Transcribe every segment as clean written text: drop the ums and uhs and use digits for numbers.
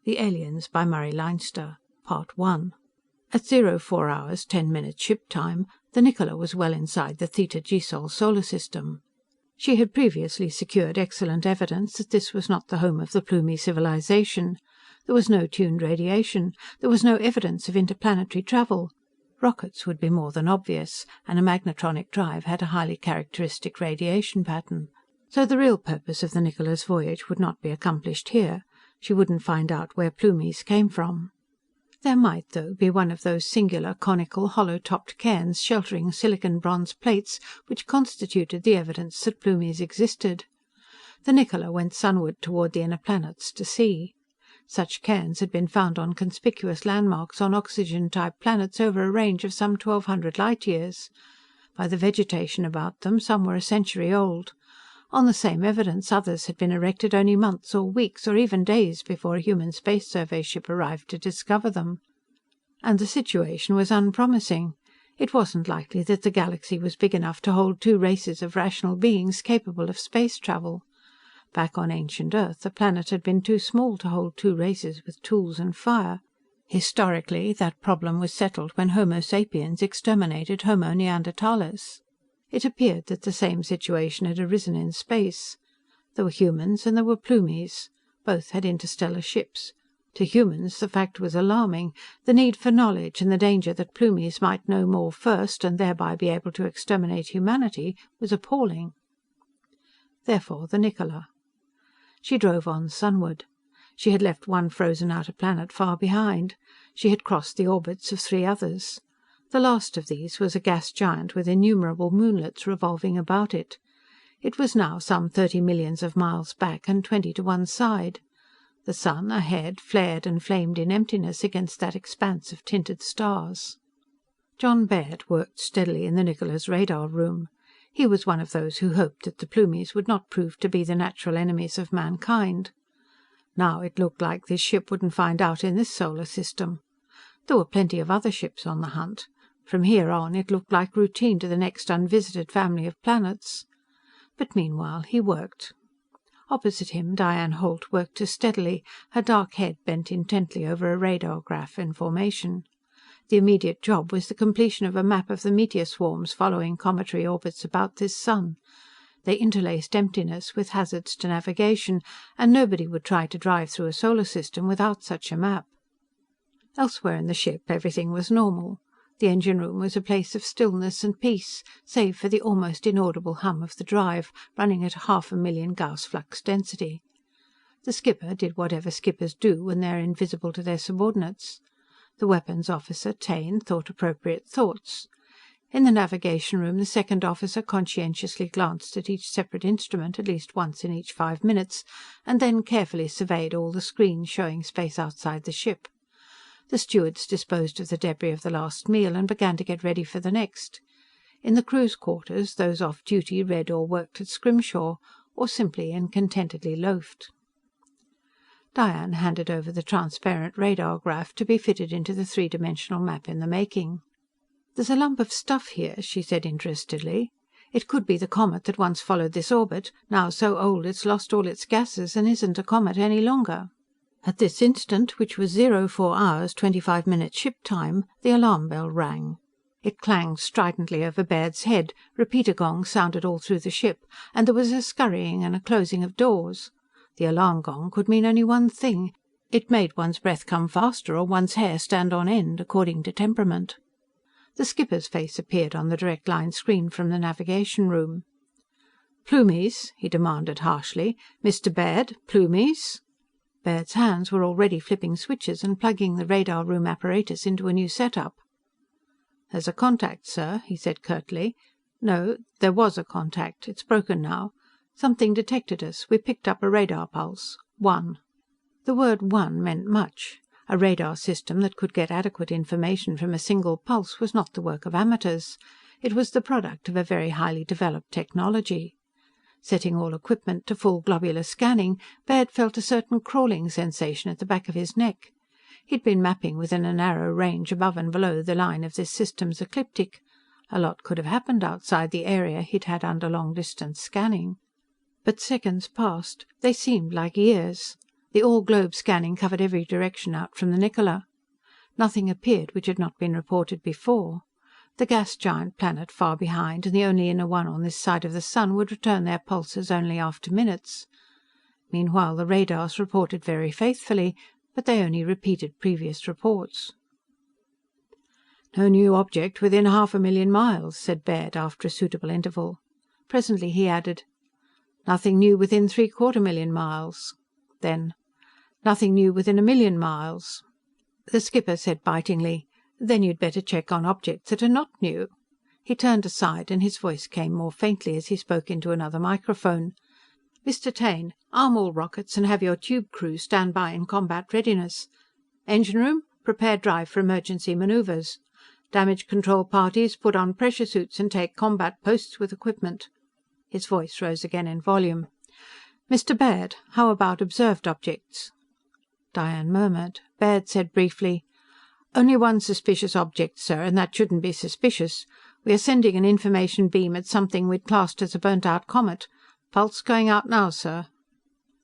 The Aliens by Murray Leinster, Part 1. At 04 hours 10 minutes ship time, the Nicola was well inside the Theta Gisol solar system. She had previously secured excellent evidence that this was not the home of the Plumie civilization. There was no tuned radiation. There was no evidence of interplanetary travel. Rockets would be more than obvious, and a magnetronic drive had a highly characteristic radiation pattern. So the real purpose of the Nicola's voyage would not be accomplished here. She wouldn't find out where Plumies came from. There might, though, be one of those singular, conical, hollow-topped cairns sheltering silicon-bronze plates which constituted the evidence that Plumies existed. The Nicola went sunward toward the inner planets to see. Such cairns had been found on conspicuous landmarks on oxygen-type planets over a range of some 1,200 light-years. By the vegetation about them, some were a century old. On the same evidence, others had been erected only months or weeks or even days before a human space survey ship arrived to discover them. And the situation was unpromising. It wasn't likely that the galaxy was big enough to hold two races of rational beings capable of space travel. Back on ancient Earth, the planet had been too small to hold two races with tools and fire. Historically, that problem was settled when Homo sapiens exterminated Homo neanderthalis. It appeared that the same situation had arisen in space. There were humans and there were Plumies. Both had interstellar ships. To humans, the fact was alarming. The need for knowledge and the danger that Plumies might know more first and thereby be able to exterminate humanity was appalling. Therefore, the Nicola. She drove on sunward. She had left one frozen outer planet far behind. She had crossed the orbits of 3 others. The last of these was a gas giant with innumerable moonlets revolving about it. It was now some 30 millions of miles back and 20 to one side. The sun, ahead, flared and flamed in emptiness against that expanse of tinted stars. John Baird worked steadily in the Nicola's radar room. He was one of those who hoped that the Plumies would not prove to be the natural enemies of mankind. Now it looked like this ship wouldn't find out in this solar system. There were plenty of other ships on the hunt. From here on, it looked like routine to the next unvisited family of planets. But meanwhile, he worked. Opposite him, Diane Holt worked as steadily, her dark head bent intently over a radar graph in formation. The immediate job was the completion of a map of the meteor swarms following cometary orbits about this sun. They interlaced emptiness with hazards to navigation, and nobody would try to drive through a solar system without such a map. Elsewhere in the ship, everything was normal. The engine room was a place of stillness and peace, save for the almost inaudible hum of the drive, running at 500,000 Gauss flux density. The skipper did whatever skippers do when they are invisible to their subordinates. The weapons officer, Taine, thought appropriate thoughts. In the navigation room, the second officer conscientiously glanced at each separate instrument at least once in each 5 minutes, and then carefully surveyed all the screens showing space outside the ship. The stewards disposed of the debris of the last meal and began to get ready for the next. In the crew's quarters, those off duty read or worked at Scrimshaw, or simply and contentedly loafed. Diane handed over the transparent radar graph to be fitted into the 3-dimensional map in the making. "There's a lump of stuff here," she said interestedly. "It could be the comet that once followed this orbit, now so old it's lost all its gases and isn't a comet any longer." At this instant, which was 04 hours 25 minutes ship time, the alarm bell rang. It clanged stridently over Baird's head, repeater gongs sounded all through the ship, and there was a scurrying and a closing of doors. The alarm gong could mean only one thing. It made one's breath come faster or one's hair stand on end, according to temperament. The skipper's face appeared on the direct line screen from the navigation room. "Plumies?" he demanded harshly. "Mr. Baird, Plumies?" Baird's hands were already flipping switches and plugging the radar room apparatus into a new setup. "There's a contact, sir," he said curtly. "No, there was a contact. It's broken now. Something detected us. We picked up a radar pulse. 1. The word 1 meant much. A radar system that could get adequate information from a single pulse was not the work of amateurs. It was the product of a very highly developed technology. Setting all equipment to full globular scanning, Baird felt a certain crawling sensation at the back of his neck. He'd been mapping within a narrow range above and below the line of this system's ecliptic. A lot could have happened outside the area he'd had under long-distance scanning. But seconds passed. They seemed like years. The all-globe scanning covered every direction out from the Nicola. Nothing appeared which had not been reported before. The gas-giant planet far behind and the only inner one on this side of the sun would return their pulses only after minutes. Meanwhile the radars reported very faithfully, but they only repeated previous reports. "No new object within 500,000 miles," said Baird after a suitable interval. Presently he added, "Nothing new within 750,000 miles." Then, "Nothing new within 1,000,000 miles." The skipper said bitingly, "Then you'd better check on objects that are not new." He turned aside, and his voice came more faintly as he spoke into another microphone. "Mr. Taine, arm all rockets and have your tube crews stand by in combat readiness. Engine room, prepare drive for emergency maneuvers. Damage control parties, put on pressure suits and take combat posts with equipment." His voice rose again in volume. "Mr. Baird, how about observed objects?" Diane murmured. Baird said briefly, "Only one suspicious object, sir, and that shouldn't be suspicious. We are sending an information beam at something we'd classed as a burnt-out comet. Pulse going out now, sir."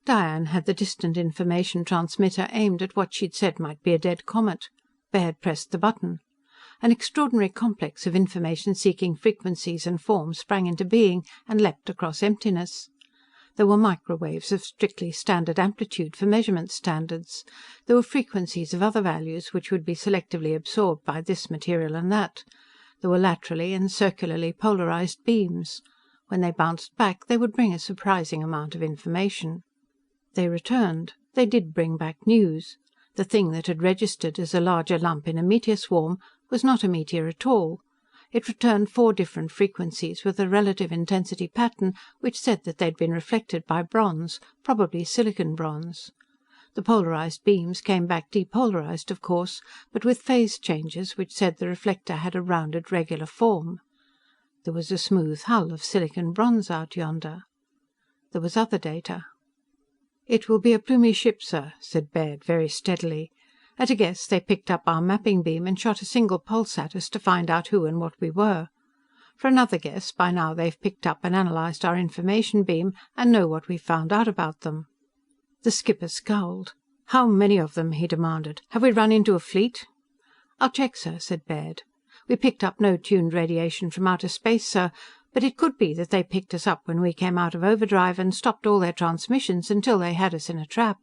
Diane had the distant information transmitter aimed at what she'd said might be a dead comet. Baird pressed the button. An extraordinary complex of information-seeking frequencies and forms sprang into being and leapt across emptiness. There were microwaves of strictly standard amplitude for measurement standards. There were frequencies of other values which would be selectively absorbed by this material and that. There were laterally and circularly polarized beams. When they bounced back, they would bring a surprising amount of information. They returned. They did bring back news. The thing that had registered as a larger lump in a meteor swarm was not a meteor at all. It returned 4 different frequencies with a relative intensity pattern which said that they'd been reflected by bronze, probably silicon bronze. The polarized beams came back depolarized, of course, but with phase changes which said the reflector had a rounded, regular form. There was a smooth hull of silicon bronze out yonder. There was other data. "It will be a Plumie ship, sir," said Baird very steadily. "At a guess, they picked up our mapping beam and shot a single pulse at us to find out who and what we were. For another guess, by now they've picked up and analyzed our information beam and know what we've found out about them." The skipper scowled. "How many of them?" he demanded. "Have we run into a fleet?" "I'll check, sir," said Baird. "We picked up no tuned radiation from outer space, sir, but it could be that they picked us up when we came out of overdrive and stopped all their transmissions until they had us in a trap."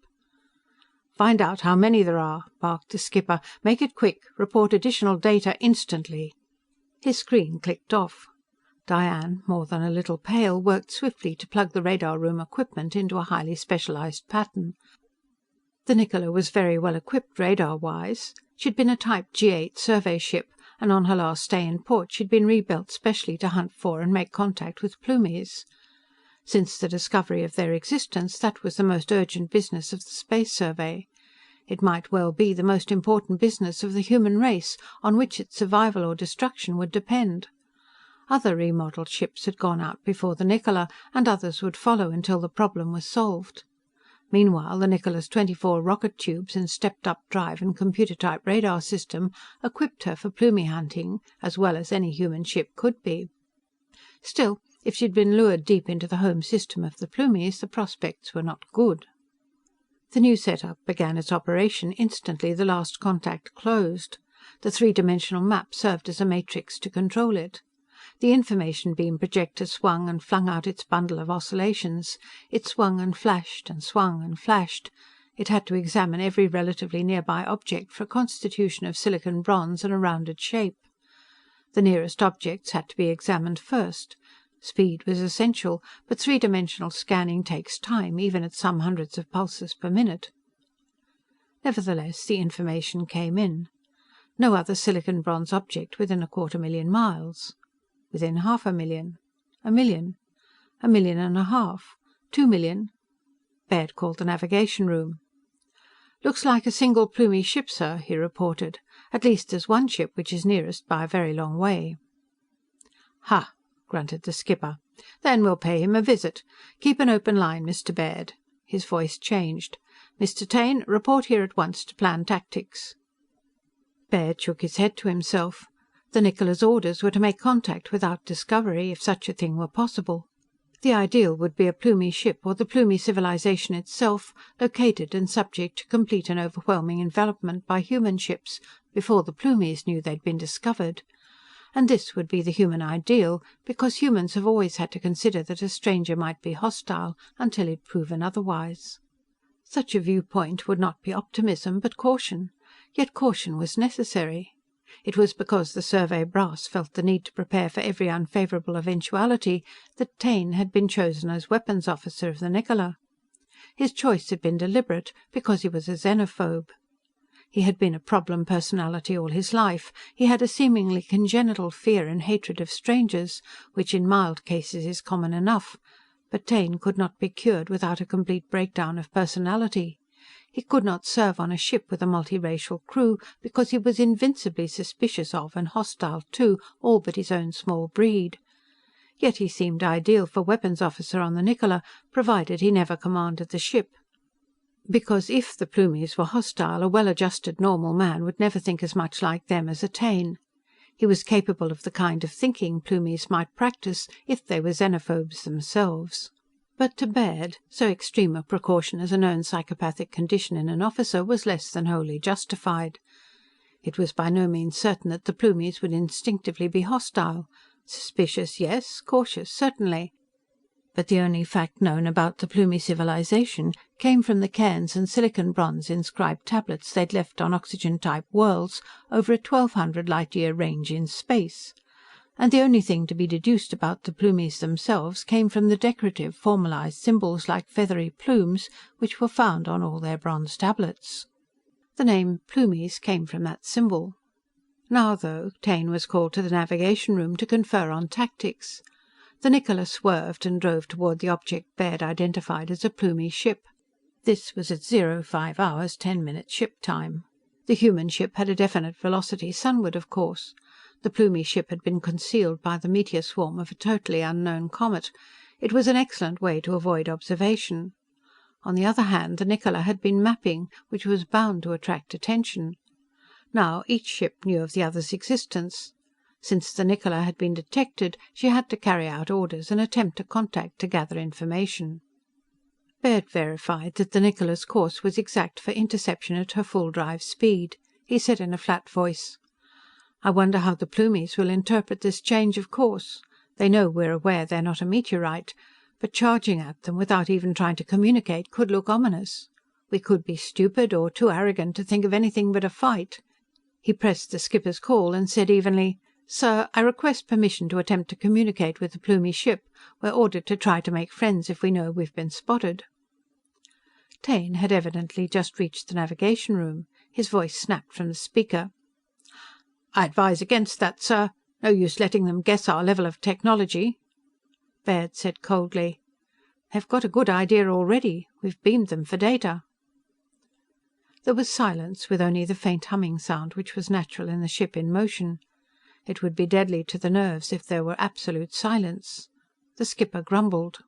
"Find out how many there are," barked the skipper. "Make it quick. Report additional data instantly." His screen clicked off. Diane, more than a little pale, worked swiftly to plug the radar room equipment into a highly specialized pattern. The Niccola was very well equipped radar-wise. She'd been a Type G8 survey ship, and on her last stay in port she'd been rebuilt specially to hunt for and make contact with Plumies. Since the discovery of their existence, that was the most urgent business of the Space Survey. It might well be the most important business of the human race, on which its survival or destruction would depend. Other remodeled ships had gone out before the Niccola, and others would follow until the problem was solved. Meanwhile, the Niccola's 24 rocket tubes and stepped-up drive and computer-type radar system equipped her for Plumie hunting, as well as any human ship could be. Still, if she'd been lured deep into the home system of the Plumies, the prospects were not good. The new setup began its operation instantly the last contact closed. The 3-dimensional map served as a matrix to control it. The information beam projector swung and flung out its bundle of oscillations. It swung and flashed and swung and flashed. It had to examine every relatively nearby object for a constitution of silicon bronze and a rounded shape. The nearest objects had to be examined first. Speed was essential, but 3-dimensional scanning takes time, even at some hundreds of pulses per minute. Nevertheless, the information came in. No other silicon bronze object within 250,000 miles. Within 500,000. 1,000,000. 1.5 million. 2 million. Baird called the navigation room. "Looks like a single Plumie ship, sir," he reported. "At least there's one ship which is nearest by a very long way." "Ha!" grunted the skipper. "Then we'll pay him a visit. Keep an open line, Mr. Baird." His voice changed. "Mr. Taine, report here at once to plan tactics." Baird shook his head to himself. The Niccola's orders were to make contact without discovery, if such a thing were possible. The ideal would be a Plumie ship, or the Plumie civilization itself, located and subject to complete and overwhelming envelopment by human ships before the Plumies knew they'd been discovered. And this would be the human ideal, because humans have always had to consider that a stranger might be hostile until he'd proven otherwise. Such a viewpoint would not be optimism, but caution. Yet caution was necessary. It was because the Survey brass felt the need to prepare for every unfavorable eventuality that Taine had been chosen as weapons officer of the Niccola. His choice had been deliberate, because he was a xenophobe. He had been a problem personality all his life. He had a seemingly congenital fear and hatred of strangers, which in mild cases is common enough. But Taine could not be cured without a complete breakdown of personality. He could not serve on a ship with a multiracial crew, because he was invincibly suspicious of and hostile to all but his own small breed. Yet he seemed ideal for weapons officer on the Niccola, provided he never commanded the ship. Because if the Plumies were hostile, a well-adjusted normal man would never think as much like them as a Taine. He was capable of the kind of thinking Plumies might practice if they were xenophobes themselves. But to Baird, so extreme a precaution as a known psychopathic condition in an officer was less than wholly justified. It was by no means certain that the Plumies would instinctively be hostile. Suspicious, yes. Cautious, certainly. But the only fact known about the Plumie civilization came from the cairns and silicon bronze inscribed tablets they'd left on oxygen-type worlds over a 1,200 light-year range in space. And the only thing to be deduced about the Plumies themselves came from the decorative, formalized symbols like feathery plumes which were found on all their bronze tablets. The name Plumies came from that symbol. Now, though, Taine was called to the navigation room to confer on tactics. The Niccola swerved and drove toward the object Baird identified as a Plumie ship. This was at 05 hours 10 minutes ship time. The human ship had a definite velocity sunward, of course. The Plumie ship had been concealed by the meteor swarm of a totally unknown comet. It was an excellent way to avoid observation. On the other hand, the Niccola had been mapping, which was bound to attract attention. Now each ship knew of the other's existence. Since the Niccola had been detected, she had to carry out orders and attempt a contact to gather information. Baird verified that the Niccola's course was exact for interception at her full drive speed. He said in a flat voice, "I wonder how the Plumies will interpret this change of course. They know we're aware they're not a meteorite, but charging at them without even trying to communicate could look ominous. We could be stupid or too arrogant to think of anything but a fight." He pressed the skipper's call and said evenly, "Sir, I request permission to attempt to communicate with the Plumie ship. We're ordered to try to make friends if we know we've been spotted." Taine had evidently just reached the navigation room. His voice snapped from the speaker. "I advise against that, sir. No use letting them guess our level of technology." Baird said coldly, "They've got a good idea already. We've beamed them for data." There was silence, with only the faint humming sound which was natural in the ship in motion. It would be deadly to the nerves if there were absolute silence. The skipper grumbled.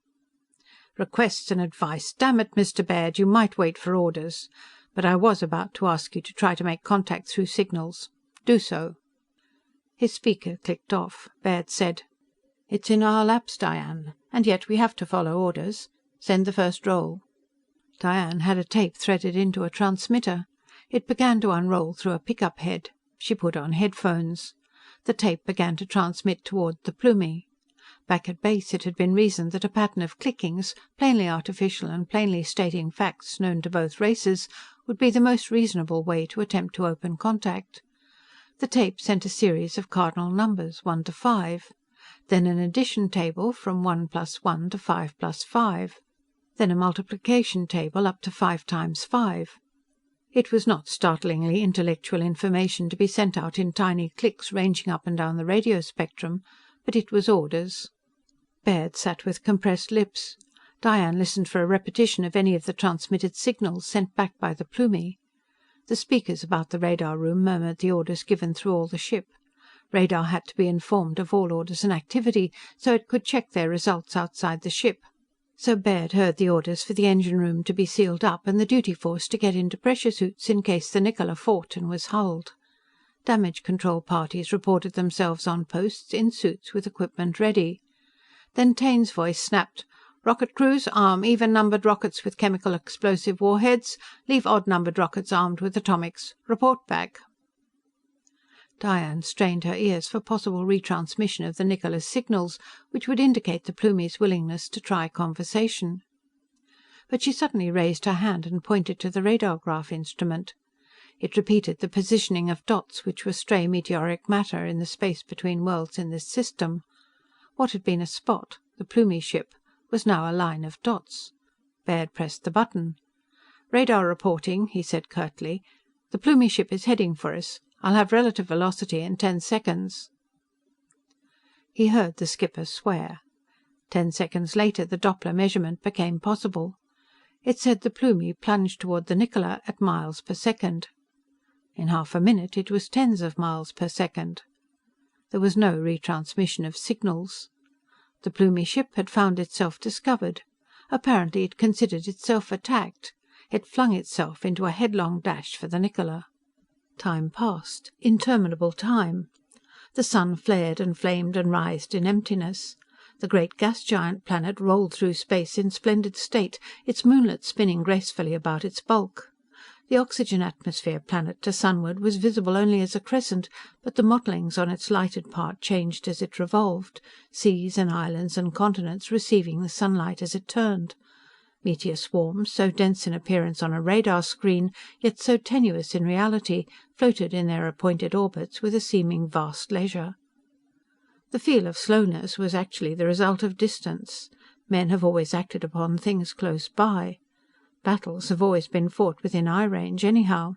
"Requests and advice. Damn it, Mr. Baird, you might wait for orders. But I was about to ask you to try to make contact through signals. Do so." His speaker clicked off. Baird said, "It's in our laps, Diane. And yet we have to follow orders. Send the first roll." Diane had a tape threaded into a transmitter. It began to unroll through a pickup head. She put on headphones. The tape began to transmit toward the Plumie. Back at base it had been reasoned that a pattern of clickings, plainly artificial and plainly stating facts known to both races, would be the most reasonable way to attempt to open contact. The tape sent a series of cardinal numbers, 1 to 5. Then an addition table from 1 + 1 to 5 + 5. Then a multiplication table up to 5 times 5. It was not startlingly intellectual information to be sent out in tiny clicks ranging up and down the radio spectrum, but it was orders. Baird sat with compressed lips. Diane listened for a repetition of any of the transmitted signals sent back by the Plumie. The speakers about the radar room murmured the orders given through all the ship. Radar had to be informed of all orders and activity, so it could check their results outside the ship. So Baird heard the orders for the engine room to be sealed up and the duty force to get into pressure suits in case the Niccola fought and was hulled. Damage control parties reported themselves on posts, in suits, with equipment ready. Then Taine's voice snapped. "Rocket crews, arm even-numbered rockets with chemical explosive warheads. Leave odd-numbered rockets armed with atomics. Report back." Diane strained her ears for possible retransmission of the Niccola's signals, which would indicate the Plumie's willingness to try conversation. But she suddenly raised her hand and pointed to the radar-graph instrument. It repeated the positioning of dots which were stray meteoric matter in the space between worlds in this system. What had been a spot, the Plumie ship, was now a line of dots. Baird pressed the button. "Radar reporting," he said curtly. "The Plumie ship is heading for us. I'll have relative velocity in 10 seconds." He heard the skipper swear. 10 seconds later, the Doppler measurement became possible. It said the Plumie plunged toward the Niccola at miles per second. In half a minute, it was tens of miles per second. There was no retransmission of signals. The Plumie ship had found itself discovered. Apparently it considered itself attacked. It flung itself into a headlong dash for the Niccola. Time passed. Interminable time. The sun flared and flamed and writhed in emptiness. The great gas giant planet rolled through space in splendid state, its moonlet spinning gracefully about its bulk. The oxygen atmosphere planet to sunward was visible only as a crescent, but the mottlings on its lighted part changed as it revolved, seas and islands and continents receiving the sunlight as it turned. Meteor swarms, so dense in appearance on a radar screen, yet so tenuous in reality, floated in their appointed orbits with a seeming vast leisure. The feel of slowness was actually the result of distance. Men have always acted upon things close by. Battles have always been fought within eye range, anyhow.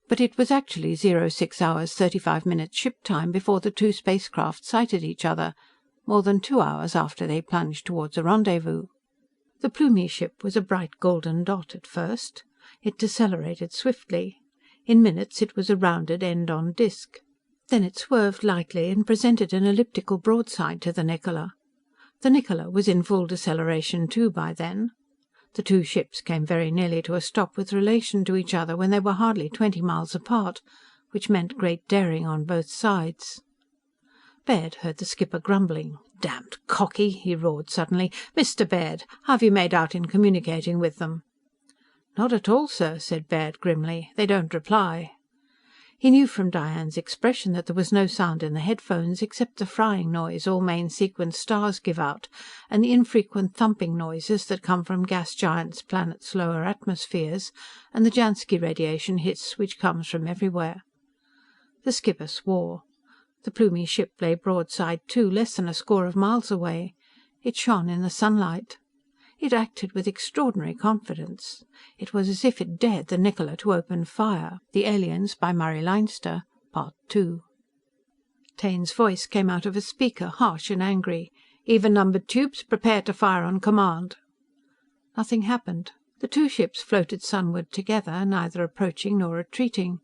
But it was actually 06 hours 35 minutes ship time before the two spacecraft sighted each other, more than 2 hours after they plunged towards a rendezvous. The Plumie ship was a bright golden dot at first. It decelerated swiftly. In minutes it was a rounded end-on disk. Then it swerved lightly and presented an elliptical broadside to the Niccola. The Niccola was in full deceleration too by then. The two ships came very nearly to a stop with relation to each other when they were hardly 20 miles apart, which meant great daring on both sides. Baird heard the skipper grumbling. "Damned cocky!" he roared suddenly. "Mr. Baird, how have you made out in communicating with them?" "Not at all, sir," said Baird grimly. "They don't reply." He knew from Diane's expression that there was no sound in the headphones except the frying noise all main sequence stars give out, and the infrequent thumping noises that come from gas giants' planets' lower atmospheres, and the Jansky radiation hiss which comes from everywhere. The skipper swore. The Plumie ship lay broadside to, less than a score of miles away. It shone in the sunlight. It acted with extraordinary confidence. It was as if it dared the Niccola to open fire. The Aliens, by Murray Leinster, Part 2. Taine's voice came out of a speaker, harsh and angry. "Even-numbered tubes, prepare to fire on command." Nothing happened. The two ships floated sunward together, neither approaching nor retreating.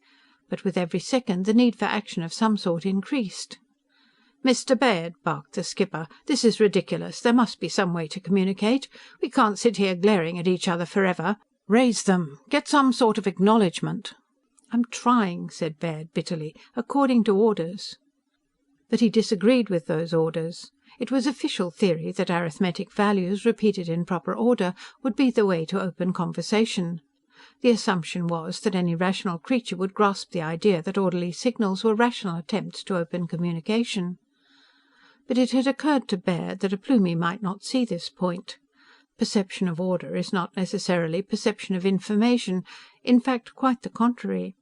But with every second, the need for action of some sort increased. "Mr. Baird," barked the skipper, "this is ridiculous. There must be some way to communicate. We can't sit here glaring at each other forever. Raise them. Get some sort of acknowledgement." "I'm trying," said Baird bitterly, "according to orders." But he disagreed with those orders. It was official theory that arithmetic values, repeated in proper order, would be the way to open conversation. The assumption was that any rational creature would grasp the idea that orderly signals were rational attempts to open communication. But it had occurred to Baird that a Plumie might not see this point. Perception of order is not necessarily perception of information, in fact quite the contrary.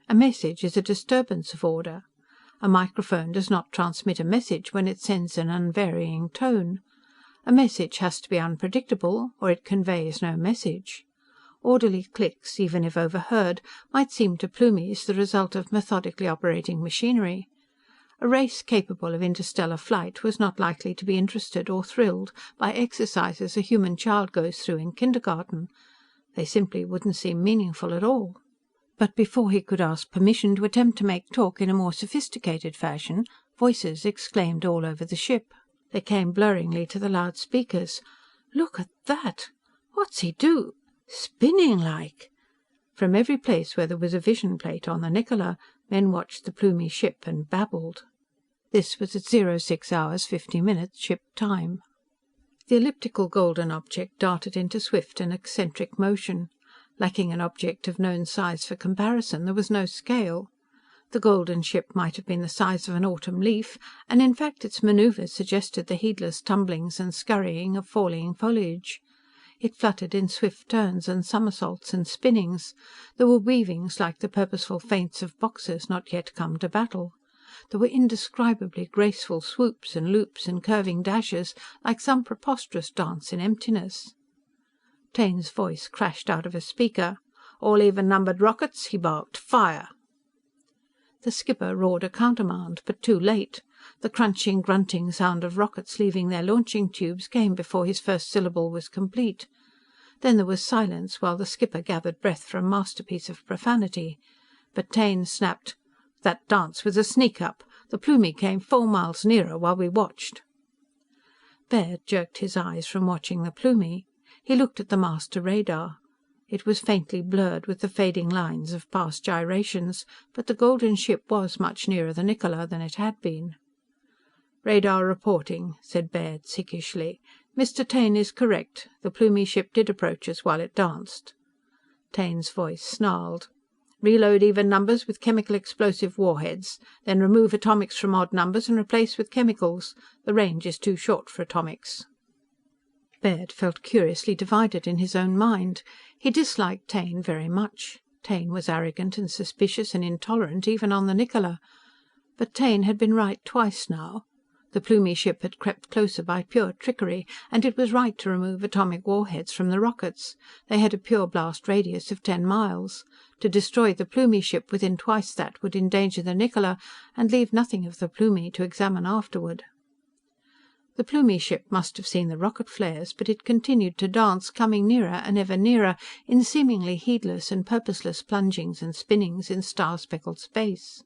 A message is a disturbance of order. A microphone does not transmit a message when it sends an unvarying tone. A message has to be unpredictable, or it conveys no message. Orderly clicks, even if overheard, might seem to Plumies the result of methodically operating machinery. A race capable of interstellar flight was not likely to be interested or thrilled by exercises a human child goes through in kindergarten. They simply wouldn't seem meaningful at all. But before he could ask permission to attempt to make talk in a more sophisticated fashion, voices exclaimed all over the ship. They came blurringly to the loudspeakers. "Look at that! What's he do? Spinning like!" From every place where there was a vision plate on the Niccola, men watched the Plumie ship and babbled. This was at 06 hours 50 minutes ship time. The elliptical golden object darted into swift and eccentric motion. Lacking an object of known size for comparison, there was no scale. The golden ship might have been the size of an autumn leaf, and in fact its manoeuvres suggested the heedless tumblings and scurrying of falling foliage. It fluttered in swift turns and somersaults and spinnings. There were weavings like the purposeful feints of boxers not yet come to battle. There were indescribably graceful swoops and loops and curving dashes, like some preposterous dance in emptiness. Taine's voice crashed out of a speaker. "All even-numbered rockets," he barked. "Fire!" The skipper roared a countermand, but too late. The crunching, grunting sound of rockets leaving their launching tubes came before his first syllable was complete. Then there was silence while the skipper gathered breath for a masterpiece of profanity. But Taine snapped, "That dance was a sneak-up. The Plumie came 4 miles nearer while we watched." Baird jerked his eyes from watching the Plumie. He looked at the master radar. It was faintly blurred with the fading lines of past gyrations, but the golden ship was much nearer the Niccola than it had been. "Radar reporting," said Baird sickishly. "Mr. Taine is correct. The Plumie ship did approach us while it danced." Taine's voice snarled. "Reload even numbers with chemical explosive warheads. Then remove atomics from odd numbers and replace with chemicals. The range is too short for atomics." Baird felt curiously divided in his own mind. He disliked Taine very much. Taine was arrogant and suspicious and intolerant even on the Niccola. But Taine had been right twice now. The Plumie ship had crept closer by pure trickery, and it was right to remove atomic warheads from the rockets. They had a pure blast radius of 10 miles. To destroy the Plumie ship within twice that would endanger the Niccola and leave nothing of the Plumie to examine afterward. The Plumie ship must have seen the rocket flares, but it continued to dance, coming nearer and ever nearer, in seemingly heedless and purposeless plungings and spinnings in star-speckled space.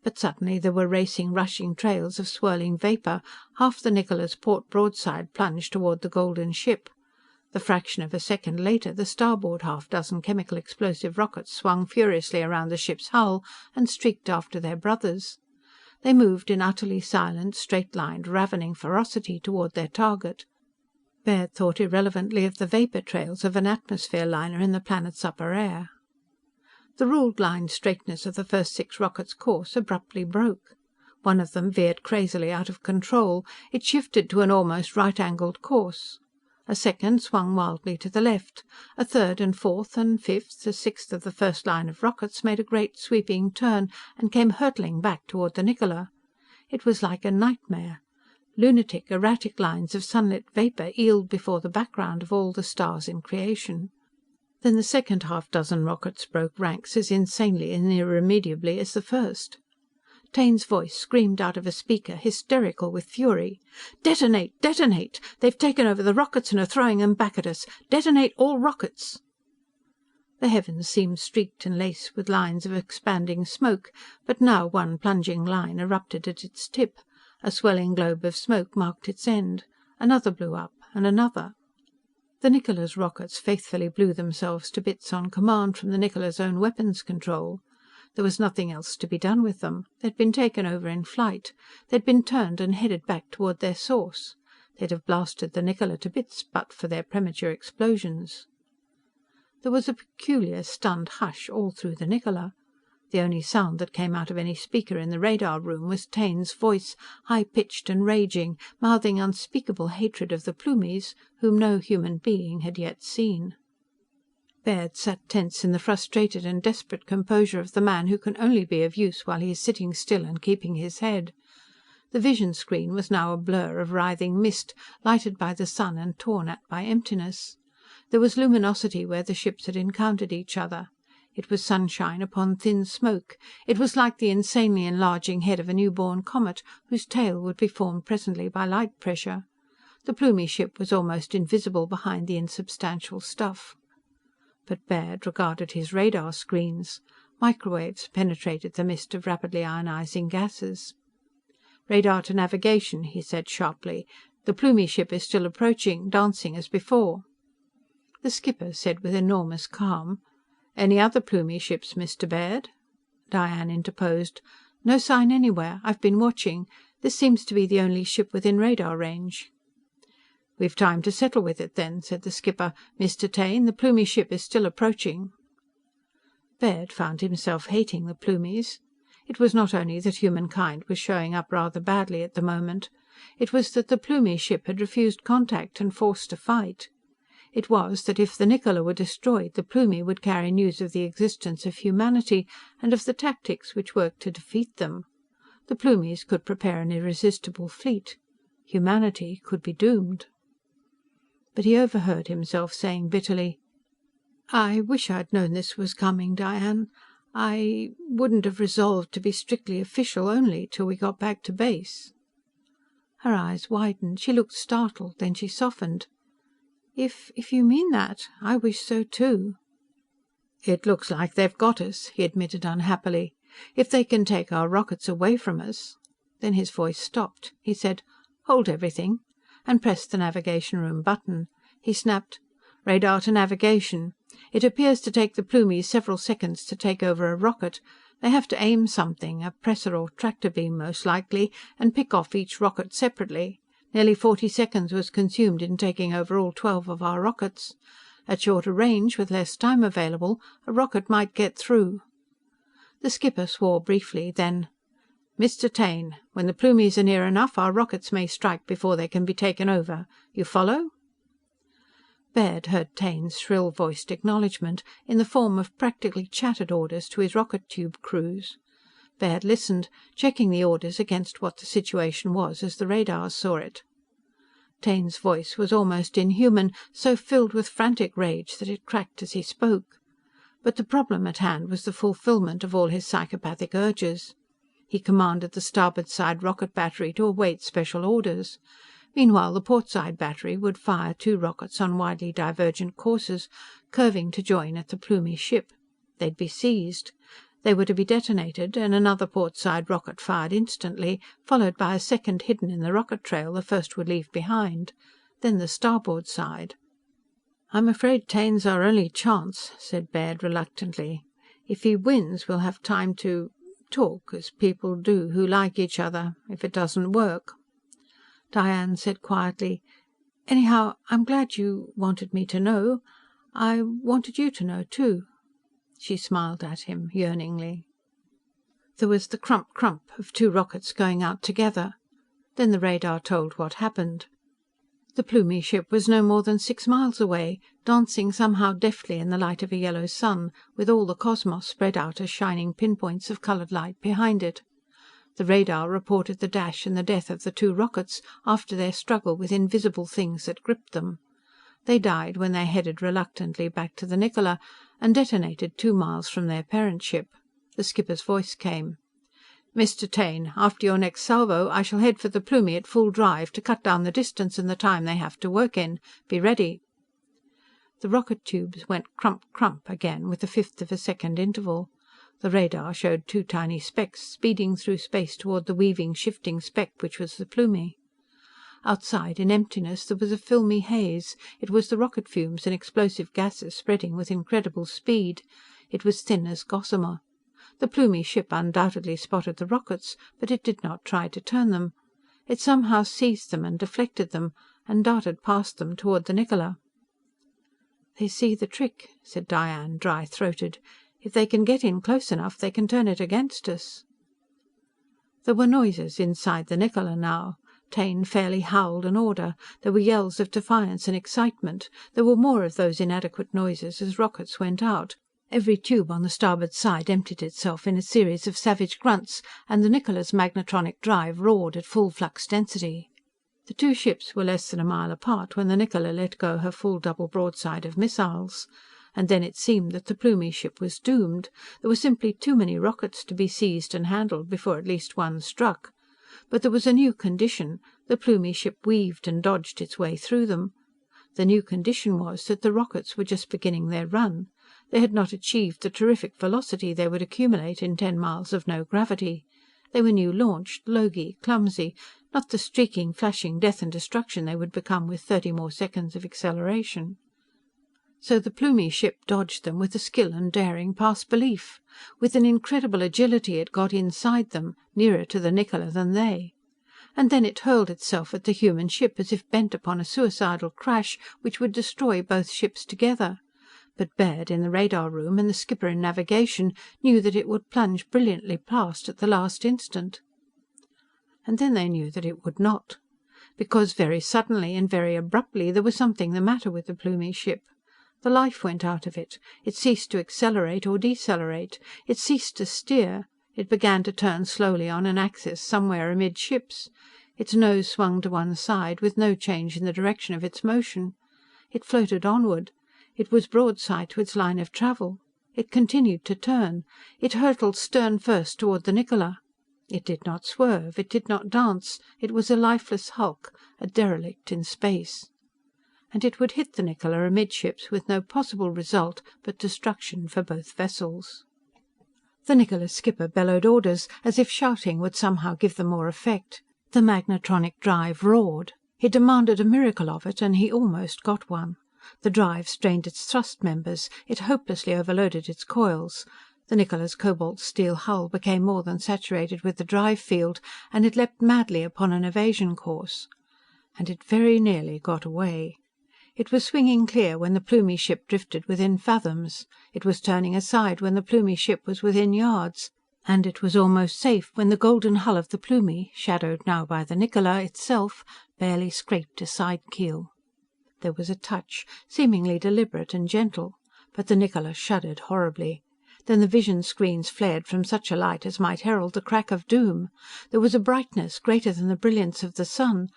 But suddenly there were racing, rushing trails of swirling vapor. Half the Niccola's port broadside plunged toward the golden ship. The fraction of a second later, the starboard half-dozen chemical explosive rockets swung furiously around the ship's hull and streaked after their brothers. They moved in utterly silent, straight-lined, ravening ferocity toward their target. Baird thought irrelevantly of the vapor trails of an atmosphere liner in the planet's upper air. The ruled-line straightness of the first 6 rockets' course abruptly broke. One of them veered crazily out of control. It shifted to an almost right-angled course. A second swung wildly to the left. A third and fourth and fifth, a sixth of the first line of rockets made a great sweeping turn and came hurtling back toward the Niccola. It was like a nightmare. Lunatic, erratic lines of sunlit vapor eeled before the background of all the stars in creation. Then the second half-dozen rockets broke ranks as insanely and irremediably as the first. Taine's voice screamed out of a speaker, hysterical with fury. "Detonate! Detonate! They've taken over the rockets and are throwing them back at us! Detonate all rockets!" The heavens seemed streaked and laced with lines of expanding smoke, but now one plunging line erupted at its tip. A swelling globe of smoke marked its end. Another blew up, and another. The Niccola's rockets faithfully blew themselves to bits on command from the Niccola's own weapons control. There was nothing else to be done with them. They'd been taken over in flight. They'd been turned and headed back toward their source. They'd have blasted the Niccola to bits but for their premature explosions. There was a peculiar, stunned hush all through the Niccola. The only sound that came out of any speaker in the radar room was Taine's voice, high-pitched and raging, mouthing unspeakable hatred of the Plumies, whom no human being had yet seen. Baird sat tense in the frustrated and desperate composure of the man who can only be of use while he is sitting still and keeping his head. The vision screen was now a blur of writhing mist, lighted by the sun and torn at by emptiness. There was luminosity where the ships had encountered each other. It was sunshine upon thin smoke. It was like the insanely enlarging head of a newborn comet, whose tail would be formed presently by light pressure. The Plumie ship was almost invisible behind the insubstantial stuff. But Baird regarded his radar screens. Microwaves penetrated the mist of rapidly ionizing gases. "Radar to navigation," he said sharply. "The Plumie ship is still approaching, dancing as before." The skipper said with enormous calm, "Any other Plumie ships, Mr. Baird?" Diane interposed. "No sign anywhere. I've been watching. This seems to be the only ship within radar range." "We've time to settle with it, then," said the skipper. "Mr. Taine, the Plumie ship is still approaching." Baird found himself hating the Plumies. It was not only that humankind was showing up rather badly at the moment. It was that the Plumie ship had refused contact and forced a fight. It was that if the Niccola were destroyed, the Plumie would carry news of the existence of humanity and of the tactics which worked to defeat them. The Plumies could prepare an irresistible fleet. Humanity could be doomed. But he overheard himself saying bitterly, "I wish I'd known this was coming, Diane. I wouldn't have resolved to be strictly official only till we got back to base." Her eyes widened. She looked startled. Then she softened. If you mean that, I wish so too." "It looks like they've got us," he admitted unhappily. "If they can take our rockets away from us." Then his voice stopped. He said, "Hold everything," and pressed the navigation room button. He snapped, "Radar to navigation. It appears to take the Plumies several seconds to take over a rocket. They have to aim something, a pressor or tractor beam most likely, and pick off each rocket separately. Nearly 40 seconds was consumed in taking over all 12 of our rockets. At shorter range, with less time available, a rocket might get through." The skipper swore briefly, then, "Mr. Taine, when the Plumies are near enough, our rockets may strike before they can be taken over. You follow?" Baird heard Taine's shrill-voiced acknowledgement, in the form of practically chattered orders to his rocket tube crews. Baird listened, checking the orders against what the situation was as the radars saw it. Taine's voice was almost inhuman, so filled with frantic rage that it cracked as he spoke. But the problem at hand was the fulfillment of all his psychopathic urges. He commanded the starboard side rocket battery to await special orders. Meanwhile, the port side battery would fire 2 rockets on widely divergent courses, curving to join at the Plumie ship. They'd be seized. They were to be detonated, and another port side rocket fired instantly, followed by a second hidden in the rocket trail the first would leave behind. Then the starboard side. "I'm afraid Taine's our only chance," said Baird reluctantly. "If he wins, we'll have time to talk, as people do who like each other. If it doesn't work..." Diane said quietly, "Anyhow, I'm glad you wanted me to know. I wanted you to know, too." She smiled at him, yearningly. There was the crump-crump of 2 rockets going out together. Then the radar told what happened. The Plumie ship was no more than 6 miles away, dancing somehow deftly in the light of a yellow sun, with all the cosmos spread out as shining pinpoints of colored light behind it. The radar reported the dash and the death of the 2 rockets after their struggle with invisible things that gripped them. They died when they headed reluctantly back to the Niccola and detonated 2 miles from their parent ship. The skipper's voice came. "Mr. Taine, after your next salvo, I shall head for the Plumie at full drive to cut down the distance and the time they have to work in. Be ready." The rocket tubes went crump-crump again, with a fifth of a second interval. The radar showed 2 tiny specks speeding through space toward the weaving, shifting speck which was the Plumie. Outside, in emptiness, there was a filmy haze. It was the rocket fumes and explosive gases spreading with incredible speed. It was thin as gossamer. The Plumie ship undoubtedly spotted the rockets, but it did not try to turn them. It somehow seized them and deflected them, and darted past them toward the Niccola. "They see the trick," said Diane, dry-throated. "If they can get in close enough, they can turn it against us." There were noises inside the Niccola now. Taine fairly howled an order. There were yells of defiance and excitement. There were more of those inadequate noises as rockets went out. Every tube on the starboard side emptied itself in a series of savage grunts, and the Niccola's magnetronic drive roared at full flux density. The 2 ships were less than a mile apart when the Niccola let go her full double broadside of missiles. And then it seemed that the Plumie ship was doomed. There were simply too many rockets to be seized and handled before at least one struck. But there was a new condition. The Plumie ship weaved and dodged its way through them. The new condition was that the rockets were just beginning their run. They had not achieved the terrific velocity they would accumulate in 10 miles of no gravity. They were new-launched, logy, clumsy, not the streaking, flashing death and destruction they would become with 30 more seconds of acceleration. So the Plumie ship dodged them with a skill and daring past belief. With an incredible agility it got inside them, nearer to the Niccola than they. And then it hurled itself at the human ship as if bent upon a suicidal crash which would destroy both ships together. But Baird in the radar room and the skipper in navigation knew that it would plunge brilliantly past at the last instant. And then they knew that it would not. Because very suddenly and very abruptly there was something the matter with the Plumie ship. The life went out of it. It ceased to accelerate or decelerate. It ceased to steer. It began to turn slowly on an axis somewhere amidships. Its nose swung to one side, with no change in the direction of its motion. It floated onward. It was broadside to its line of travel. It continued to turn. It hurtled stern first toward the Niccola. It did not swerve. It did not dance. It was a lifeless hulk, a derelict in space. And it would hit the Niccola amidships with no possible result but destruction for both vessels. The Niccola's skipper bellowed orders, as if shouting would somehow give them more effect. The magnetronic drive roared. He demanded a miracle of it, and he almost got one. The drive strained its thrust members. It hopelessly overloaded its coils. The Niccola's cobalt steel hull became more than saturated with the drive field, and it leapt madly upon an evasion course. And it very nearly got away. It was swinging clear when the Plumie ship drifted within fathoms. It was turning aside when the Plumie ship was within yards. And it was almost safe when the golden hull of the Plumie, shadowed now by the Niccola itself, barely scraped a side keel. There was a touch, seemingly deliberate and gentle, but the Niccola shuddered horribly. Then the vision screens flared from such a light as might herald the crack of doom. There was a brightness greater than the brilliance of the sun.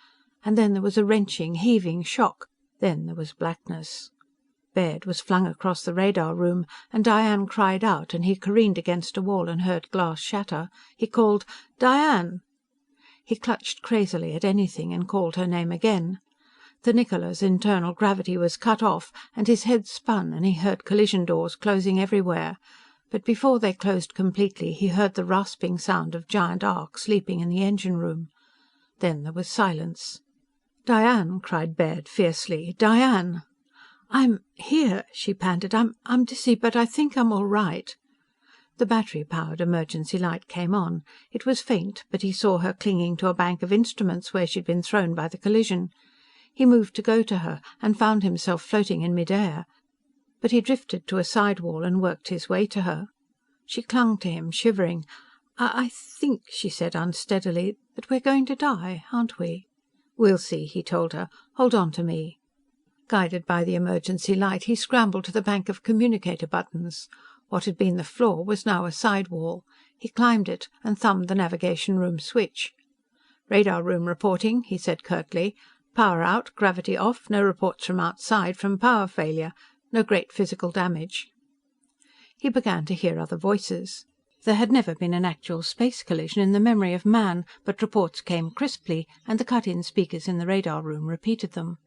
And then there was a wrenching, heaving shock. Then there was blackness. Baird was flung across the radar room, and Diane cried out, and he careened against a wall and heard glass shatter. He called, "Diane!" He clutched crazily at anything and called her name again. The Niccola's internal gravity was cut off, and his head spun, and he heard collision doors closing everywhere. But before they closed completely, he heard the rasping sound of giant arcs leaping in the engine room. Then there was silence. "Diane!" cried Baird fiercely. "Diane!" "I'm here," she panted. I'm dizzy, but I think I'm all right." The battery-powered emergency light came on. It was faint, but he saw her clinging to a bank of instruments where she'd been thrown by the collision. He moved to go to her, and found himself floating in mid-air. But he drifted to a side wall and worked his way to her. She clung to him, shivering. I think, she said unsteadily, that we're going to die, aren't we?" "We'll see," he told her. "Hold on to me." Guided by the emergency light, he scrambled to the bank of communicator buttons. What had been the floor was now a side wall. He climbed it and thumbed the navigation room switch. "Radar room reporting," he said curtly. "Power out, gravity off, no reports from outside from power failure. No great physical damage." He began to hear other voices. There had never been an actual space collision in the memory of man, but reports came crisply, and the cut-in speakers in the radar room repeated them.